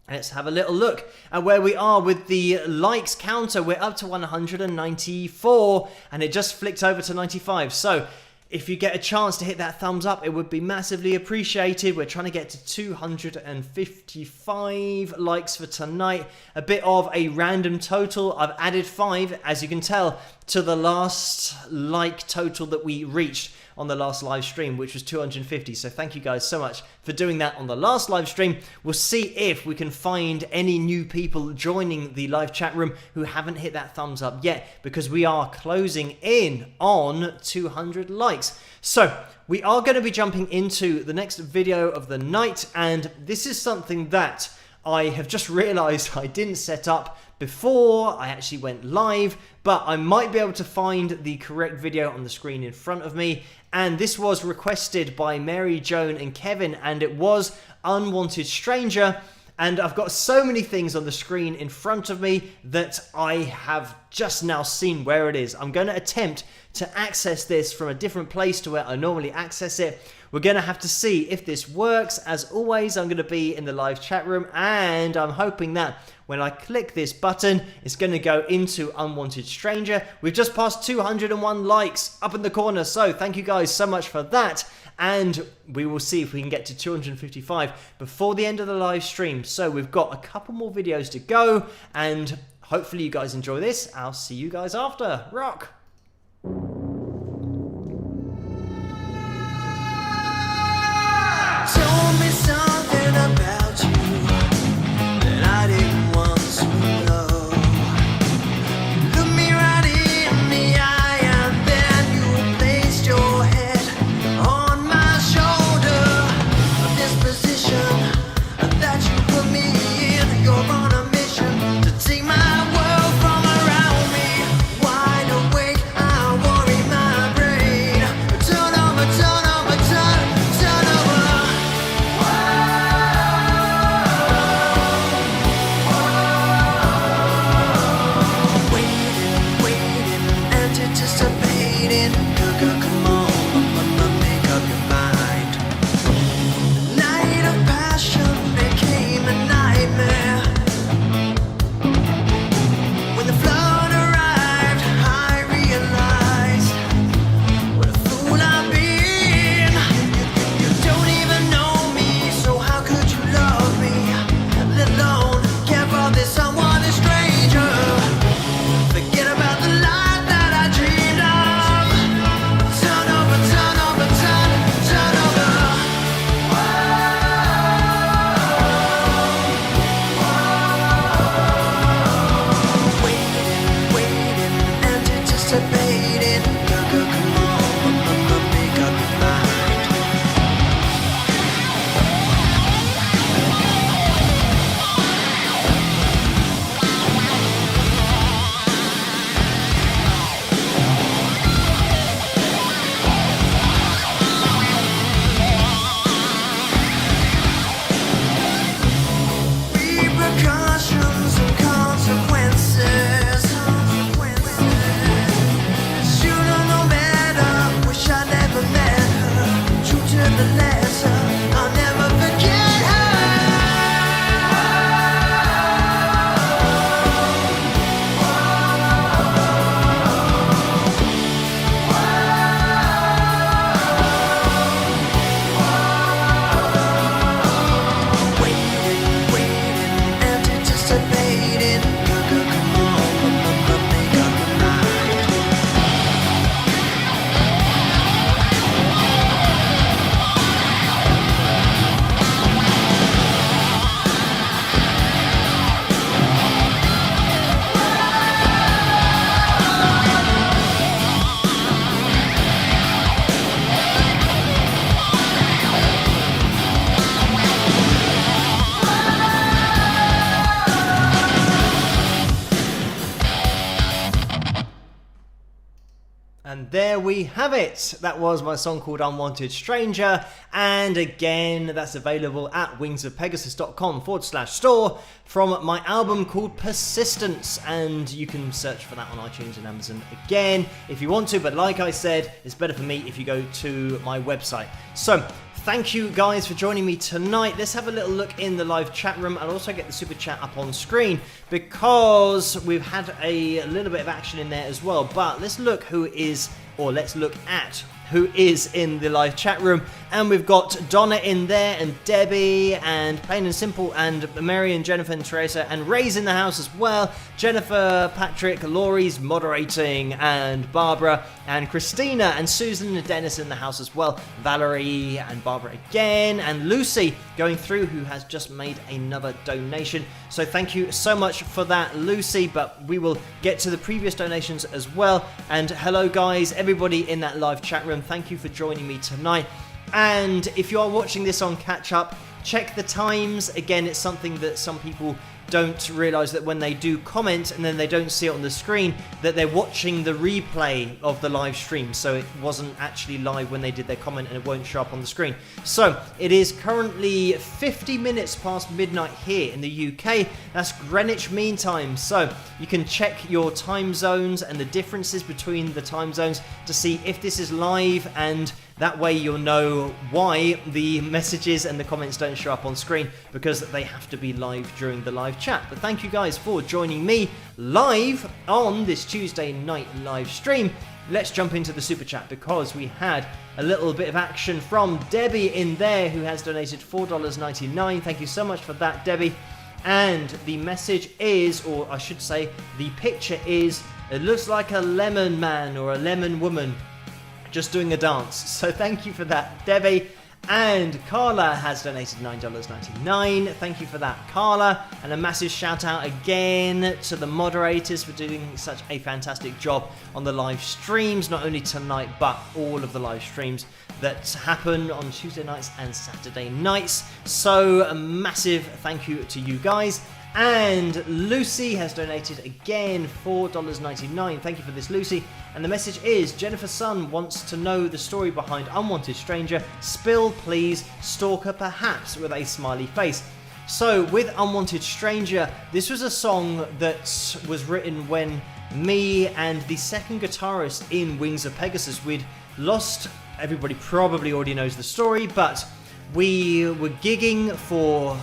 let's have a little look at where we are with the likes counter. We're up to 194, and it just flicked over to 95. So if you get a chance to hit that thumbs up, it would be massively appreciated. We're trying to get to 255 likes for tonight. A bit of a random total. I've added 5, as you can tell, to the last like total that we reached on the last live stream, which was 250. So thank you guys so much for doing that on the last live stream. We'll see if we can find any new people joining the live chat room who haven't hit that thumbs up yet, because we are closing in on 200 likes. So we are going to be jumping into the next video of the night, and this is something that I have just realized I didn't set up before I actually went live, but I might be able to find the correct video on the screen in front of me. And this was requested by Mary, Joan and Kevin, and it was Unwanted Stranger. And I've got so many things on the screen in front of me that I have just now seen where it is. I'm going to attempt to access this from a different place to where I normally access it. We're going to have to see if this works. As always, I'm going to be in the live chat room, and I'm hoping that when I click this button, it's going to go into Unwanted Stranger. We've just passed 201 likes up in the corner, so thank you guys so much for that. And we will see if we can get to 255 before the end of the live stream. So we've got a couple more videos to go, and hopefully you guys enjoy this. I'll see you guys after. Rock! Told me something about you that I didn't want to know. Look me right in the eye, and then you placed your head on my shoulder. This position that you put me in, you're on a mission to take my world from around me. Wide awake, I worry my brain. Turn over, turn over, turn over. Anticipating, girl, come on, make up your mind. The night of passion became a nightmare. When the flood arrived, I realized what a fool I've been. You don't even know me, so how could you love me? Let alone care for this unwanted stranger. Forget about the life that I dreamed of. Turn over, turn over, turn over. Waiting, anticipating. Girl, come on, make up your mind. Repercussions and consequences. Should've known better. Wish I never met her. True to the letter, I'll never forget her. Waiting, anticipating. Girl, come on, make up your mind. And there we have it. That was my song called Unwanted Stranger. And again, that's available at wingsofpegasus.com/store from my album called Persistence. And you can search for that on iTunes and Amazon again if you want to. But like I said, it's better for me if you go to my website. So thank you guys for joining me tonight. Let's have a little look in the live chat room and also get the super chat up on screen, because we've had a little bit of action in there as well. But let's look at who is in the live chat room, and we've got Donna in there, and Debbie, and Plain and Simple, and Mary, and Jennifer, and Teresa, and Ray's in the house as well. Jennifer, Patrick, Laurie's moderating, and Barbara, and Christina, and Susan, and Dennis in the house as well. Valerie, and Barbara again, and Lucy going through, who has just made another donation. So thank you so much for that, Lucy, but we will get to the previous donations as well. And hello guys, everybody in that live chat room, thank you for joining me tonight. And if you are watching this on catch up, check the times. Again, it's something that some people don't realise, that when they do comment and then they don't see it on the screen, that they're watching the replay of the live stream, so it wasn't actually live when they did their comment and it won't show up on the screen. So it is currently 50 minutes past midnight here in the UK. That's Greenwich Mean Time, so you can check your time zones and the differences between the time zones to see if this is live, and that way you'll know why the messages and the comments don't show up on screen, because they have to be live during the live chat. But thank you guys for joining me live on this Tuesday night live stream. Let's jump into the super chat, because we had a little bit of action from Debbie in there, who has donated $4.99. Thank you so much for that, Debbie. And the message is, or I should say the picture is, it looks like a lemon man or a lemon woman just doing a dance. So thank you for that, Debbie. And Carla has donated $9.99. Thank you for that, Carla. And a massive shout out again to the moderators for doing such a fantastic job on the live streams, not only tonight, but all of the live streams that happen on Tuesday nights and Saturday nights. So a massive thank you to you guys. And Lucy has donated again $4.99. Thank you for this, Lucy. And the message is, Jennifer's son wants to know the story behind Unwanted Stranger. Spill, please. Stalker, perhaps, with a smiley face. So with Unwanted Stranger, this was a song that was written when me and the second guitarist in Wings of Pegasus, we'd lost. Everybody probably already knows the story, but we were gigging for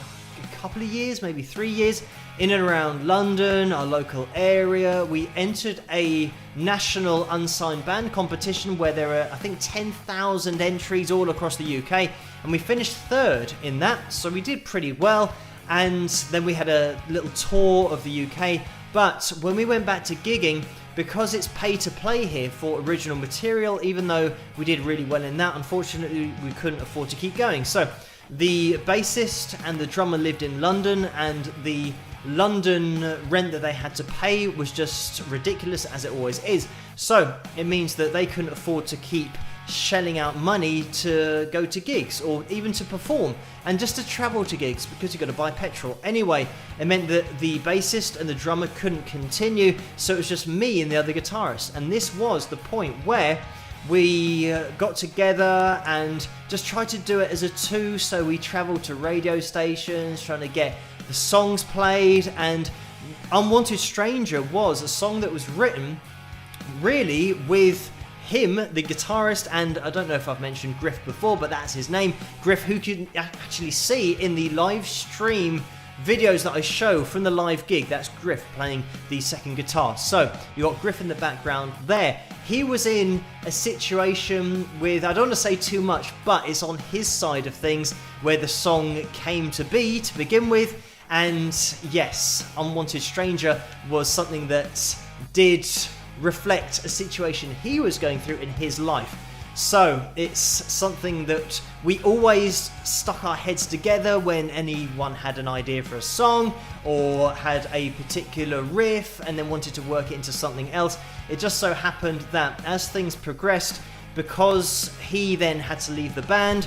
couple of years, maybe 3 years, in and around London, our local area. We entered a national unsigned band competition where there are, I think, 10,000 entries all across the UK, and we finished third in that, so we did pretty well. And then we had a little tour of the UK, but when we went back to gigging, because it's pay to play here for original material, even though we did really well in that, unfortunately we couldn't afford to keep going. So the bassist and the drummer lived in London, and the London rent that they had to pay was just ridiculous, as it always is. So it means that they couldn't afford to keep shelling out money to go to gigs, or even to perform, and just to travel to gigs, because you've got to buy petrol. Anyway, it meant that the bassist and the drummer couldn't continue, so it was just me and the other guitarist. And this was the point where we got together and just tried to do it as a two. So we travelled to radio stations trying to get the songs played, and Unwanted Stranger was a song that was written really with him, the guitarist, and I don't know if I've mentioned Griff before, but that's his name, Griff, who you can actually see in the live stream videos that I show from the live gig. That's Griff playing the second guitar. So you got Griff in the background there. He was in a situation with, I don't want to say too much, but it's on his side of things where the song came to be to begin with. And yes, Unwanted Stranger was something that did reflect a situation he was going through in his life. So it's something that we always stuck our heads together when anyone had an idea for a song or had a particular riff and then wanted to work it into something else. It just so happened that as things progressed, because he then had to leave the band,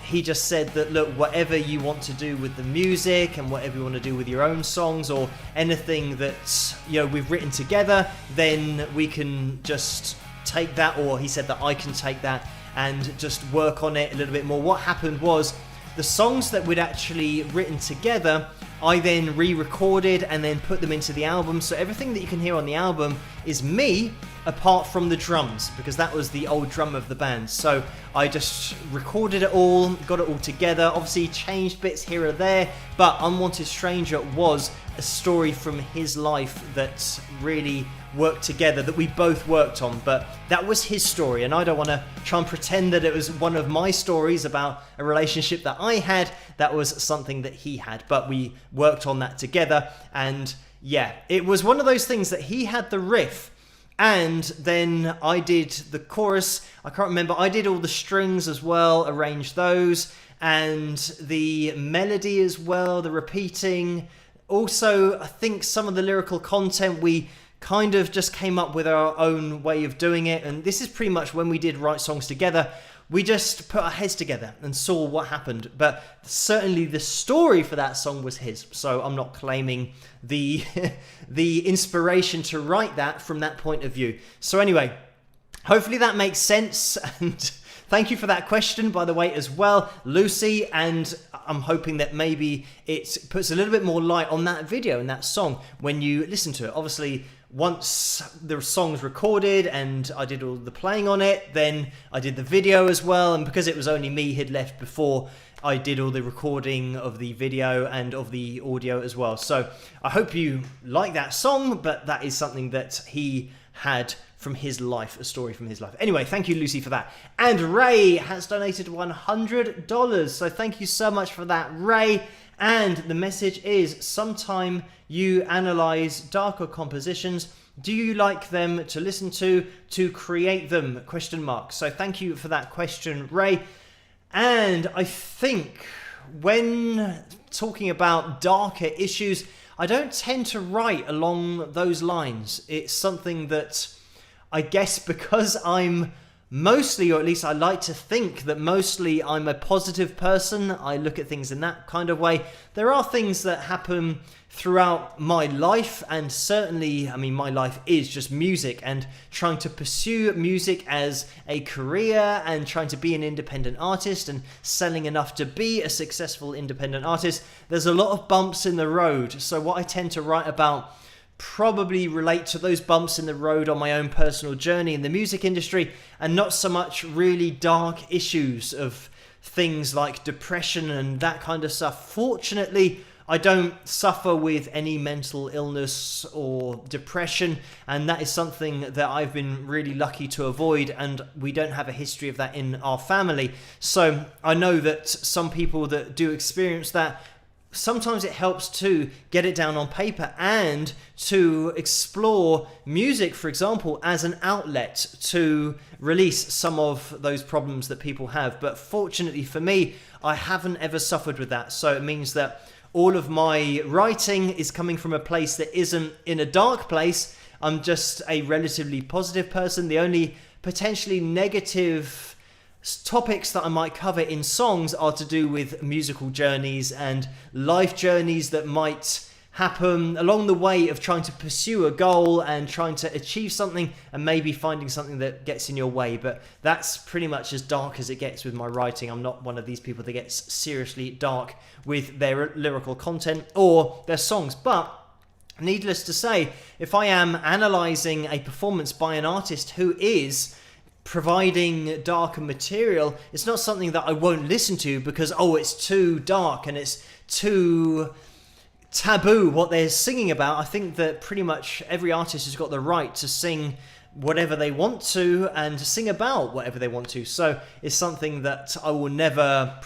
he just said that, look, whatever you want to do with the music and whatever you want to do with your own songs or anything that, you know, we've written together, then we can just take that, or he said that I can take that and just work on it a little bit more. What happened was the songs that we'd actually written together, I then re-recorded and then put them into the album. So everything that you can hear on the album is me, apart from the drums, because that was the old drum of the band. So I just recorded it all, got it all together, obviously changed bits here or there, but Unwanted Stranger was a story from his life that really worked together, that we both worked on. But that was his story, and I don't want to try and pretend that it was one of my stories about a relationship that I had. That was something that he had, but we worked on that together. And yeah, it was one of those things that he had the riff, and then I did the chorus. I can't remember, I did all the strings as well, arranged those, and the melody as well, the repeating. Also, I think some of the lyrical content, we kind of just came up with our own way of doing it. And this is pretty much when we did write songs together. We just put our heads together and saw what happened. But certainly the story for that song was his. So I'm not claiming the the inspiration to write that from that point of view. So anyway, hopefully that makes sense. And thank you for that question, by the way, as well, Lucy. And I'm hoping that maybe it puts a little bit more light on that video and that song when you listen to it. Obviously, once the song's recorded and I did all the playing on it, then I did the video as well. And because it was only me who'd left before, I did all the recording of the video and of the audio as well. So I hope you like that song, but that is something that he had from his life, a story from his life. Anyway, thank you, Lucy, for that. And Ray has donated $100. So thank you so much for that, Ray. And the message is, sometime you analyze darker compositions. Do you like them to listen to create them? ? So thank you for that question, Ray. And I think when talking about darker issues, I don't tend to write along those lines. It's something that I guess because I'm mostly, or at least I like to think that mostly I'm a positive person. I look at things in that kind of way. There are things that happen throughout my life, and certainly, I mean, my life is just music and trying to pursue music as a career and trying to be an independent artist and selling enough to be a successful independent artist. There's a lot of bumps in the road. So what I tend to write about probably relate to those bumps in the road on my own personal journey in the music industry, and not so much really dark issues of things like depression and that kind of stuff. Fortunately, I don't suffer with any mental illness or depression, and that is something that I've been really lucky to avoid, and we don't have a history of that in our family. So I know that some people that do experience that, sometimes it helps to get it down on paper and to explore music, for example, as an outlet to release some of those problems that people have. But fortunately for me, I haven't ever suffered with that. So it means that all of my writing is coming from a place that isn't in a dark place. I'm just a relatively positive person. The only potentially negative topics that I might cover in songs are to do with musical journeys and life journeys that might happen along the way of trying to pursue a goal and trying to achieve something, and maybe finding something that gets in your way. But that's pretty much as dark as it gets with my writing. I'm not one of these people that gets seriously dark with their lyrical content or their songs. But needless to say, if I am analysing a performance by an artist who is providing darker material, it's not something that I won't listen to because, oh, it's too dark and it's too taboo what they're singing about. I think that pretty much every artist has got the right to sing whatever they want to and to sing about whatever they want to. So it's something that I will never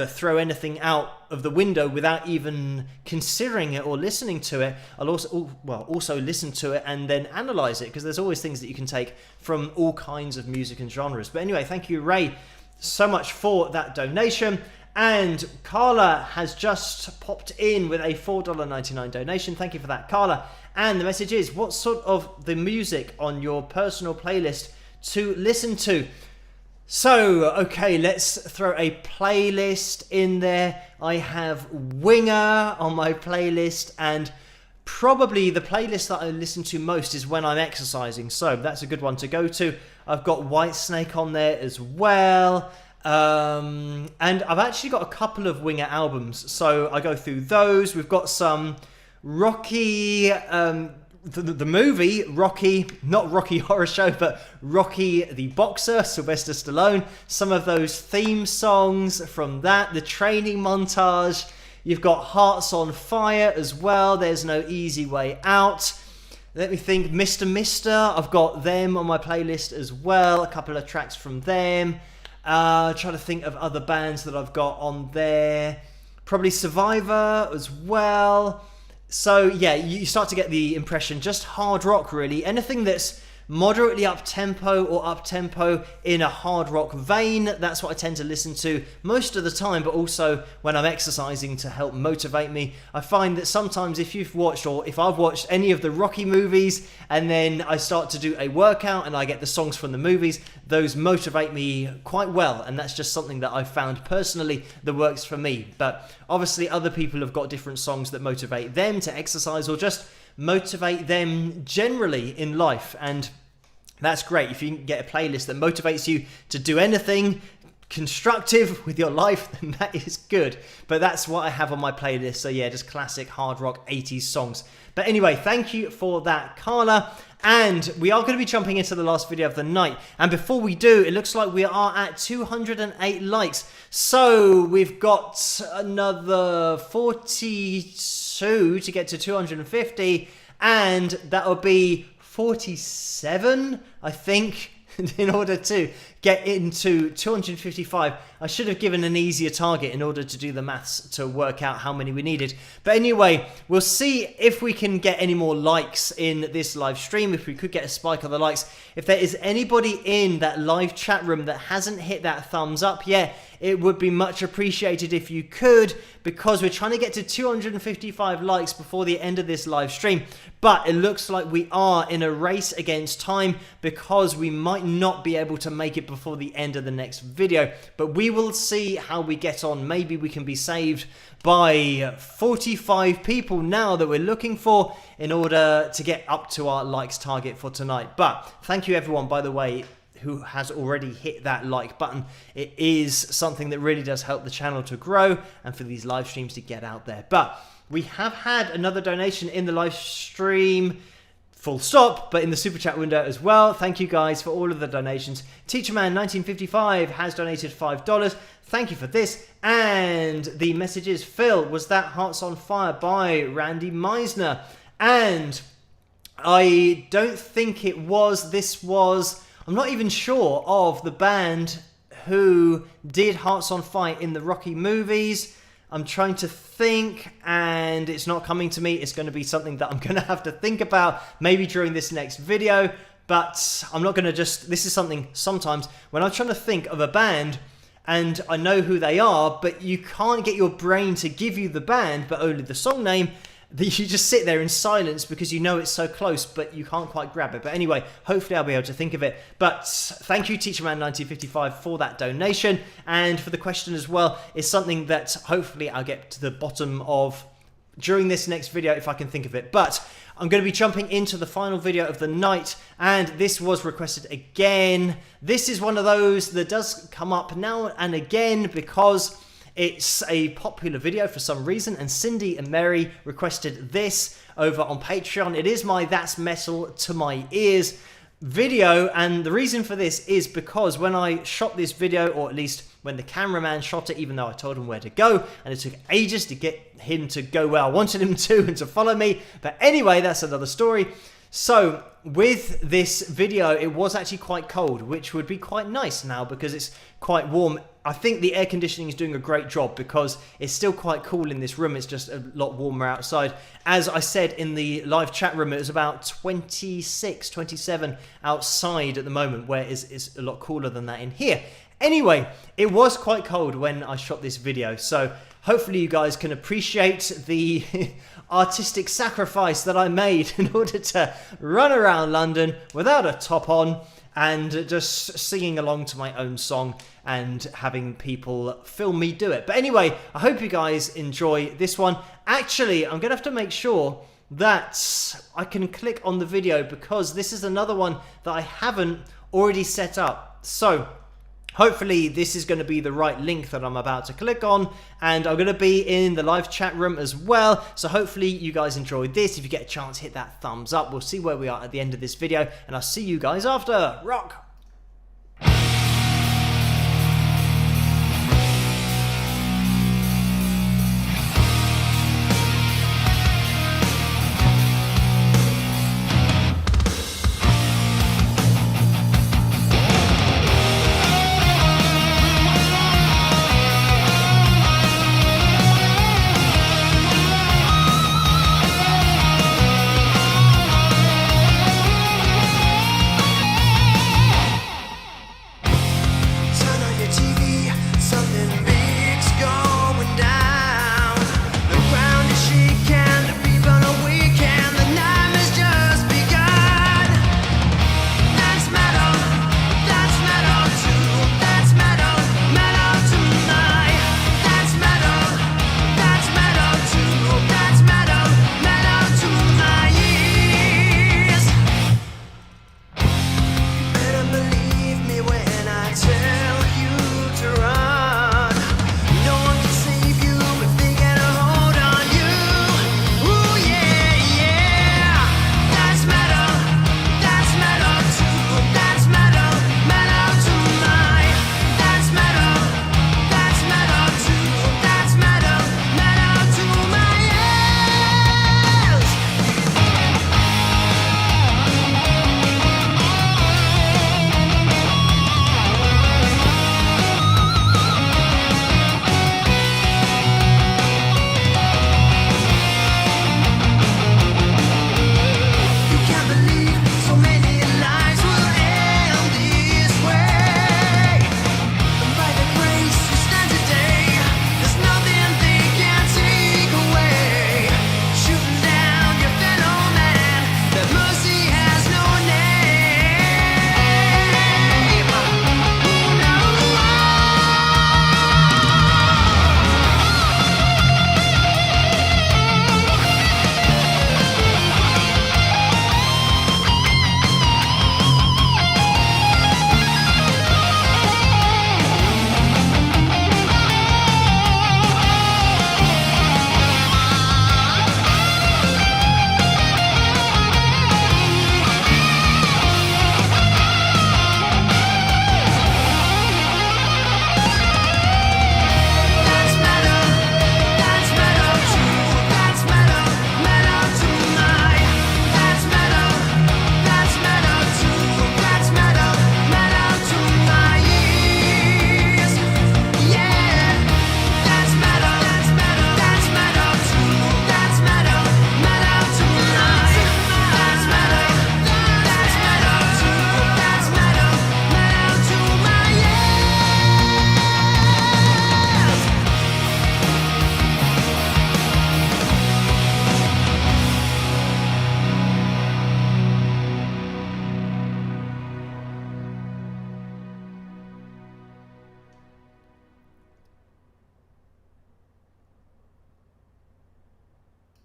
throw anything out of the window without even considering it or listening to it. I'll also listen to it and then analyze it, because there's always things that you can take from all kinds of music and genres. But anyway, thank you, Ray, so much for that donation. And Carla has just popped in with a $4.99 donation. Thank you for that, Carla. And the message is, what sort of the music on your personal playlist to listen to? So, okay, let's throw a playlist in there. I have Winger on my playlist, and probably the playlist that I listen to most is when I'm exercising. So that's a good one to go to. I've got Whitesnake on there as well. And I've actually got a couple of Winger albums, so I go through those. We've got some Rocky, the movie Rocky, not Rocky Horror Show, but Rocky the Boxer, Sylvester Stallone. Some of those theme songs from that, the training montage, You've got Hearts on Fire as well. There's No Easy Way Out. Let me think. Mr. Mister. I've got them on my playlist as well. A couple of tracks from them. Trying to think of other bands that I've got on there. Probably Survivor as well. So yeah, you start to get the impression. Just hard rock, really. Anything that's moderately up-tempo or up-tempo in a hard rock vein. That's what I tend to listen to most of the time, but also when I'm exercising to help motivate me. I find that sometimes if you've watched, or if I've watched any of the Rocky movies, and then I start to do a workout and I get the songs from the movies, those motivate me quite well, and that's just something that I've found personally that works for me. But obviously other people have got different songs that motivate them to exercise or just motivate them generally in life, and that's great. If you can get a playlist that motivates you to do anything constructive with your life, then that is good. But that's what I have on my playlist. So yeah, just classic hard rock 80s songs. But anyway, thank you for that, Carla. And we are going to be jumping into the last video of the night. And before we do, it looks like we are at 208 likes. So we've got another 42 to get to 250. And that'll be 47, I think, in order to get into 255. I should have given an easier target in order to do the maths to work out how many we needed. But anyway, we'll see if we can get any more likes in this live stream, if we could get a spike of the likes. If there is anybody in that live chat room that hasn't hit that thumbs up yet, it would be much appreciated if you could, because we're trying to get to 255 likes before the end of this live stream. But it looks like we are in a race against time, because we might not be able to make it before the end of the next video. But we will see how we get on. Maybe we can be saved by 45 people now that we're looking for in order to get up to our likes target for tonight. But thank you everyone, by the way, who has already hit that like button. It is something that really does help the channel to grow and for these live streams to get out there. But we have had another donation in the live stream, full stop, but in the super chat window as well. Thank you guys for all of the donations. Teacherman1955 has donated $5. Thank you for this. And the message is, Phil, was that Hearts on Fire by Randy Meisner? And I don't think it was. This was, I'm not even sure of the band who did Hearts on Fire in the Rocky movies. I'm trying to think, and it's not coming to me. It's going to be something that I'm going to have to think about maybe during this next video. But I'm not going to just, this is something sometimes when I'm trying to think of a band and I know who they are, but you can't get your brain to give you the band, but only the song name, that you just sit there in silence because you know it's so close, but you can't quite grab it. But anyway, hopefully I'll be able to think of it. But thank you, Teacherman1955, for that donation. And for the question as well, is something that hopefully I'll get to the bottom of during this next video if I can think of it. But I'm going to be jumping into the final video of the night, and this was requested again. This is one of those that does come up now and again because it's a popular video for some reason, and Cindy and Mary requested this over on Patreon. It is my That's Metal to My Ears video, and the reason for this is because when I shot this video, or at least when the cameraman shot it, even though I told him where to go, and it took ages to get him to go where I wanted him to and to follow me. But anyway, that's another story. So with this video, it was actually quite cold, which would be quite nice now because it's quite warm. I think the air conditioning is doing a great job because it's still quite cool in this room. It's just a lot warmer outside. As I said in the live chat room, it was about 26, 27 outside at the moment, where it's a lot cooler than that in here. Anyway, it was quite cold when I shot this video, so hopefully you guys can appreciate the artistic sacrifice that I made in order to run around London without a top on and just singing along to my own song and having people film me do it. But anyway, I hope you guys enjoy this one. Actually, I'm gonna have to make sure that I can click on the video because this is another one that I haven't already set up. So hopefully this is going to be the right link that I'm about to click on, and I'm going to be in the live chat room as well, so hopefully you guys enjoyed this. If you get a chance, hit that thumbs up. We'll see where we are at the end of this video, and I'll see you guys after. Rock!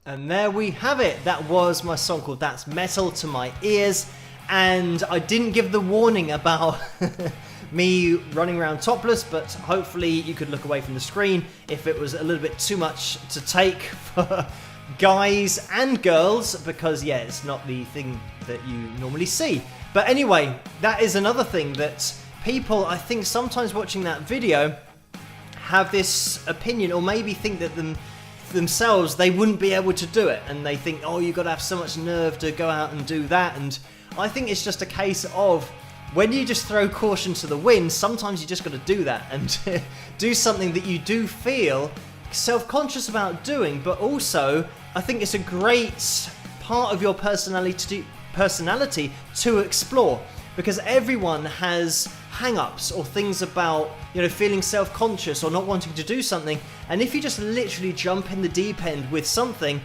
And there we have it. That was my song called That's Metal to My Ears. And I didn't give the warning about me running around topless, but hopefully you could look away from the screen if it was a little bit too much to take for guys and girls, because yeah, it's not the thing that you normally see. But anyway, that is another thing that people, I think sometimes watching that video, have this opinion, or maybe think that themselves they wouldn't be able to do it, and they think, oh, you've got to have so much nerve to go out and do that. And I think it's just a case of when you just throw caution to the wind, sometimes you just got to do that and do something that you do feel self-conscious about doing. But also, I think it's a great part of your personality to explore, because everyone has hang-ups or things about, you know, feeling self-conscious or not wanting to do something. And if you just literally jump in the deep end with something,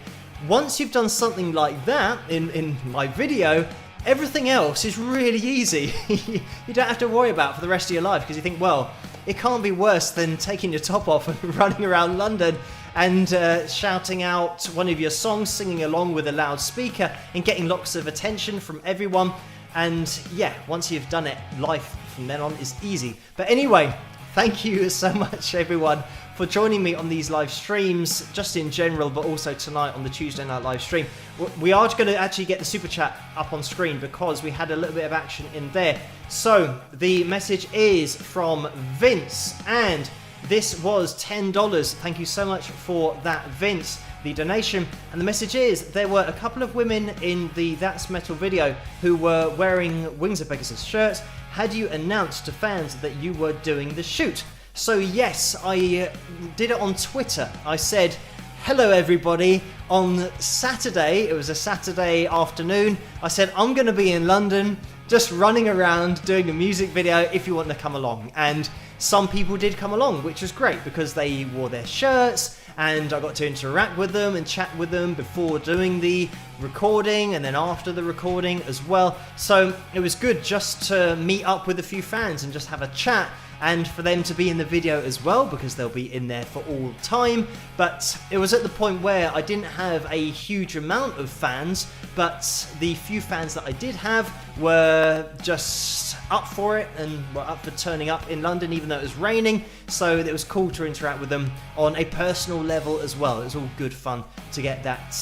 once you've done something like that in my video, everything else is really easy. You don't have to worry about it for the rest of your life, because you think, well, it can't be worse than taking your top off and running around London and shouting out one of your songs, singing along with a loudspeaker and getting lots of attention from everyone. And yeah, once you've done it, life from then on is easy. But anyway, thank you so much everyone for joining me on these live streams, just in general, but also tonight on the Tuesday night live stream. We are going to actually get the super chat up on screen because we had a little bit of action in there. So the message is from Vince, and this was $10. Thank you so much for that, Vince, the donation. And the message is, there were a couple of women in the That's Metal video who were wearing Wings of Pegasus shirts. Had you announced to fans that you were doing the shoot? So yes, I did it on Twitter. I said, hello everybody, on Saturday, it was a Saturday afternoon, I said, I'm going to be in London, just running around doing a music video if you want to come along. And some people did come along, which was great because they wore their shirts, and I got to interact with them and chat with them before doing the recording and then after the recording as well. So it was good just to meet up with a few fans and just have a chat, and for them to be in the video as well, because they'll be in there for all time. But it was at the point where I didn't have a huge amount of fans, but the few fans that I did have were just up for it and were up for turning up in London, even though it was raining. So it was cool to interact with them on a personal level as well. It was all good fun to get that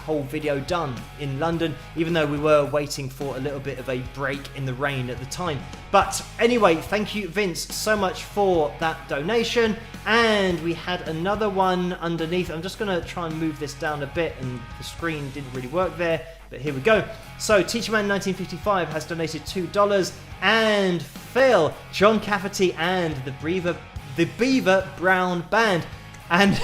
whole video done in London, even though we were waiting for a little bit of a break in the rain at the time. But anyway, thank you, Vince, so much for that donation. And we had another one underneath. I'm just going to try and move this down a bit, and the screen didn't really work there, but here we go. So TeacherMan1955 has donated $2, and Phil, John Cafferty, and the Beaver Brown Band. And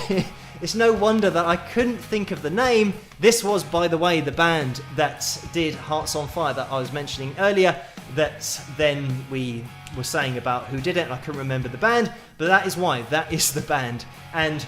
it's no wonder that I couldn't think of the name. This was, by the way, the band that did Hearts on Fire that I was mentioning earlier, that then we were saying about who did it, and I couldn't remember the band, but that is why. That is the band. And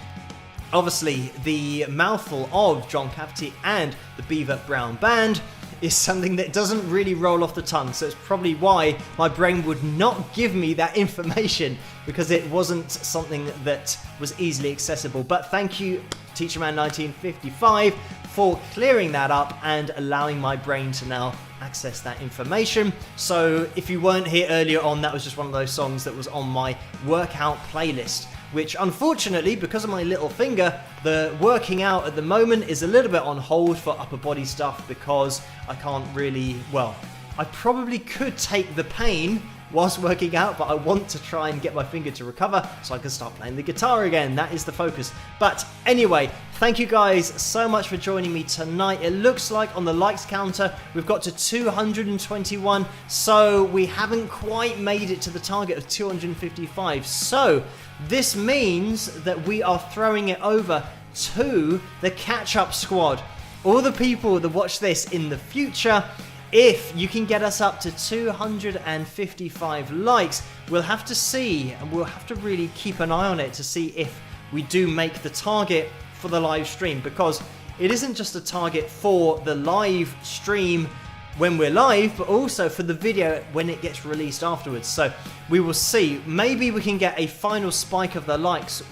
obviously the mouthful of John Cafferty and the Beaver Brown Band is something that doesn't really roll off the tongue, so it's probably why my brain would not give me that information, because it wasn't something that was easily accessible. But thank you, TeacherMan1955, for clearing that up and allowing my brain to now access that information. So if you weren't here earlier on, that was just one of those songs that was on my workout playlist, which unfortunately, because of my little finger, the working out at the moment is a little bit on hold for upper body stuff, because I can't really, well, I probably could take the pain whilst working out, but I want to try and get my finger to recover so I can start playing the guitar again. That is the focus. But anyway, thank you guys so much for joining me tonight. It looks like on the likes counter we've got to 221, so we haven't quite made it to the target of 255. So this means that we are throwing it over to the catch-up squad. All the people that watch this in the future, if you can get us up to 255 likes, we'll have to see, and we'll have to really keep an eye on it to see if we do make the target for the live stream, because it isn't just a target for the live stream when we're live, but also for the video when it gets released afterwards. So we will see. Maybe we can get a final spike of the likes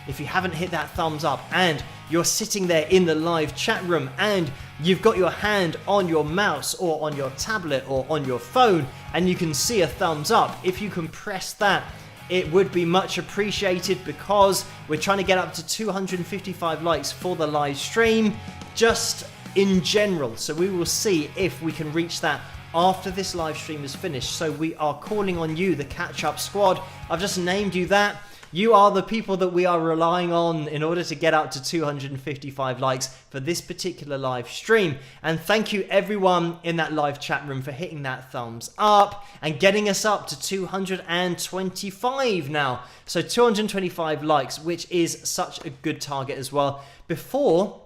if you haven't hit that thumbs up and you're sitting there in the live chat room and you've got your hand on your mouse or on your tablet or on your phone and you can see a thumbs up, if you can press that, it would be much appreciated, because we're trying to get up to 255 likes for the live stream just in general. So we will see if we can reach that after this live stream is finished. So we are calling on you, the catch up squad. I've just named you that. You are the people that we are relying on in order to get up to 255 likes for this particular live stream. And thank you everyone in that live chat room for hitting that thumbs up and getting us up to 225 now. So 225 likes, which is such a good target as well. Before,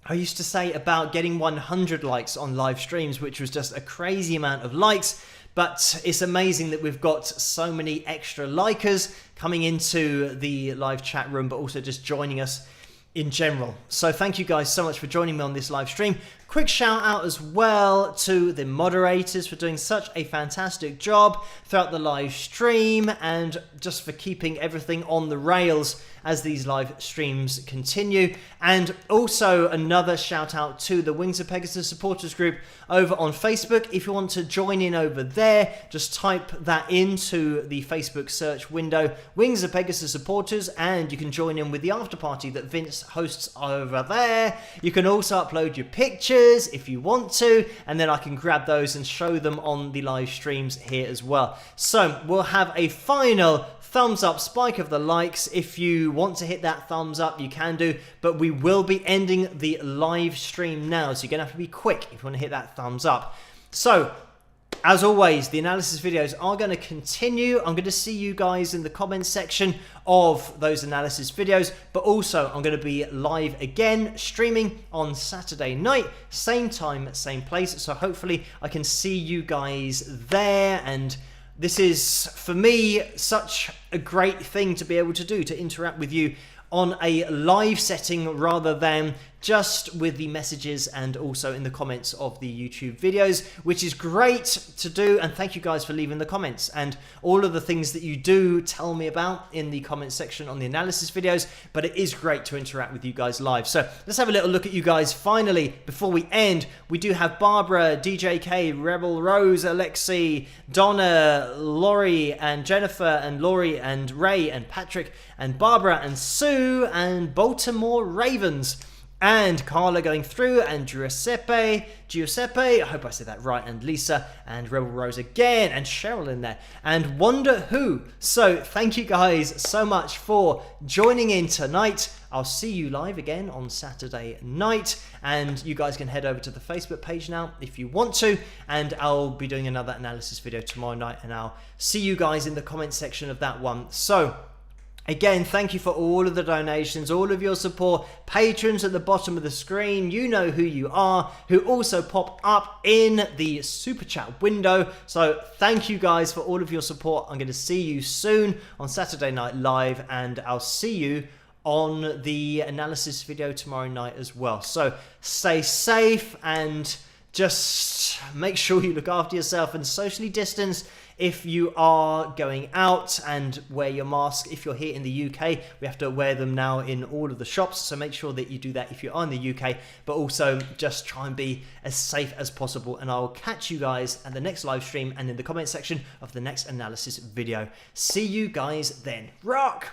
I used to say about getting 100 likes on live streams, which was just a crazy amount of likes. But it's amazing that we've got so many extra likers coming into the live chat room, but also just joining us in general. So thank you guys so much for joining me on this live stream. Quick shout out as well to the moderators for doing such a fantastic job throughout the live stream and just for keeping everything on the rails as these live streams continue. And also another shout out to the Wings of Pegasus supporters group over on Facebook. If you want to join in over there, just type that into the Facebook search window, Wings of Pegasus supporters, and you can join in with the after party that Vince hosts over there. You can also upload your pictures if you want to, and then I can grab those and show them on the live streams here as well. So we'll have a final thumbs up spike of the likes. If you want to hit that thumbs up, you can do, but we will be ending the live stream now, so you're gonna have to be quick if you want to hit that thumbs up. So as always, the analysis videos are going to continue. I'm going to see you guys in the comments section of those analysis videos, but also I'm going to be live again, streaming on Saturday night, same time, same place. So hopefully I can see you guys there. And this is, for me, such a great thing to be able to do, to interact with you on a live setting rather than just with the messages and also in the comments of the YouTube videos, which is great to do. And thank you guys for leaving the comments and all of the things that you do tell me about in the comment section on the analysis videos. But it is great to interact with you guys live. So let's have a little look at you guys finally before we end. We do have Barbara, DJK, Rebel Rose, Alexi, Donna, Laurie and Jennifer and Laurie and Ray and Patrick and Barbara and Sue and Baltimore Ravens. And Carla going through, and Giuseppe, I hope I said that right, and Lisa, and Rebel Rose again, and Cheryl in there, and Wonder Who. So thank you guys so much for joining in tonight. I'll see you live again on Saturday night, and you guys can head over to the Facebook page now if you want to, and I'll be doing another analysis video tomorrow night, and I'll see you guys in the comment section of that one. So again, thank you for all of the donations, all of your support. Patrons at the bottom of the screen, you know who you are, who also pop up in the super chat window. So thank you guys for all of your support. I'm going to see you soon on Saturday Night Live, and I'll see you on the analysis video tomorrow night as well. So stay safe and just make sure you look after yourself and socially distance if you are going out, and wear your mask. If you're here in the UK, we have to wear them now in all of the shops, so make sure that you do that if you are in the UK, but also just try and be as safe as possible. And I'll catch you guys at the next live stream and in the comment section of the next analysis video. See you guys then. Rock!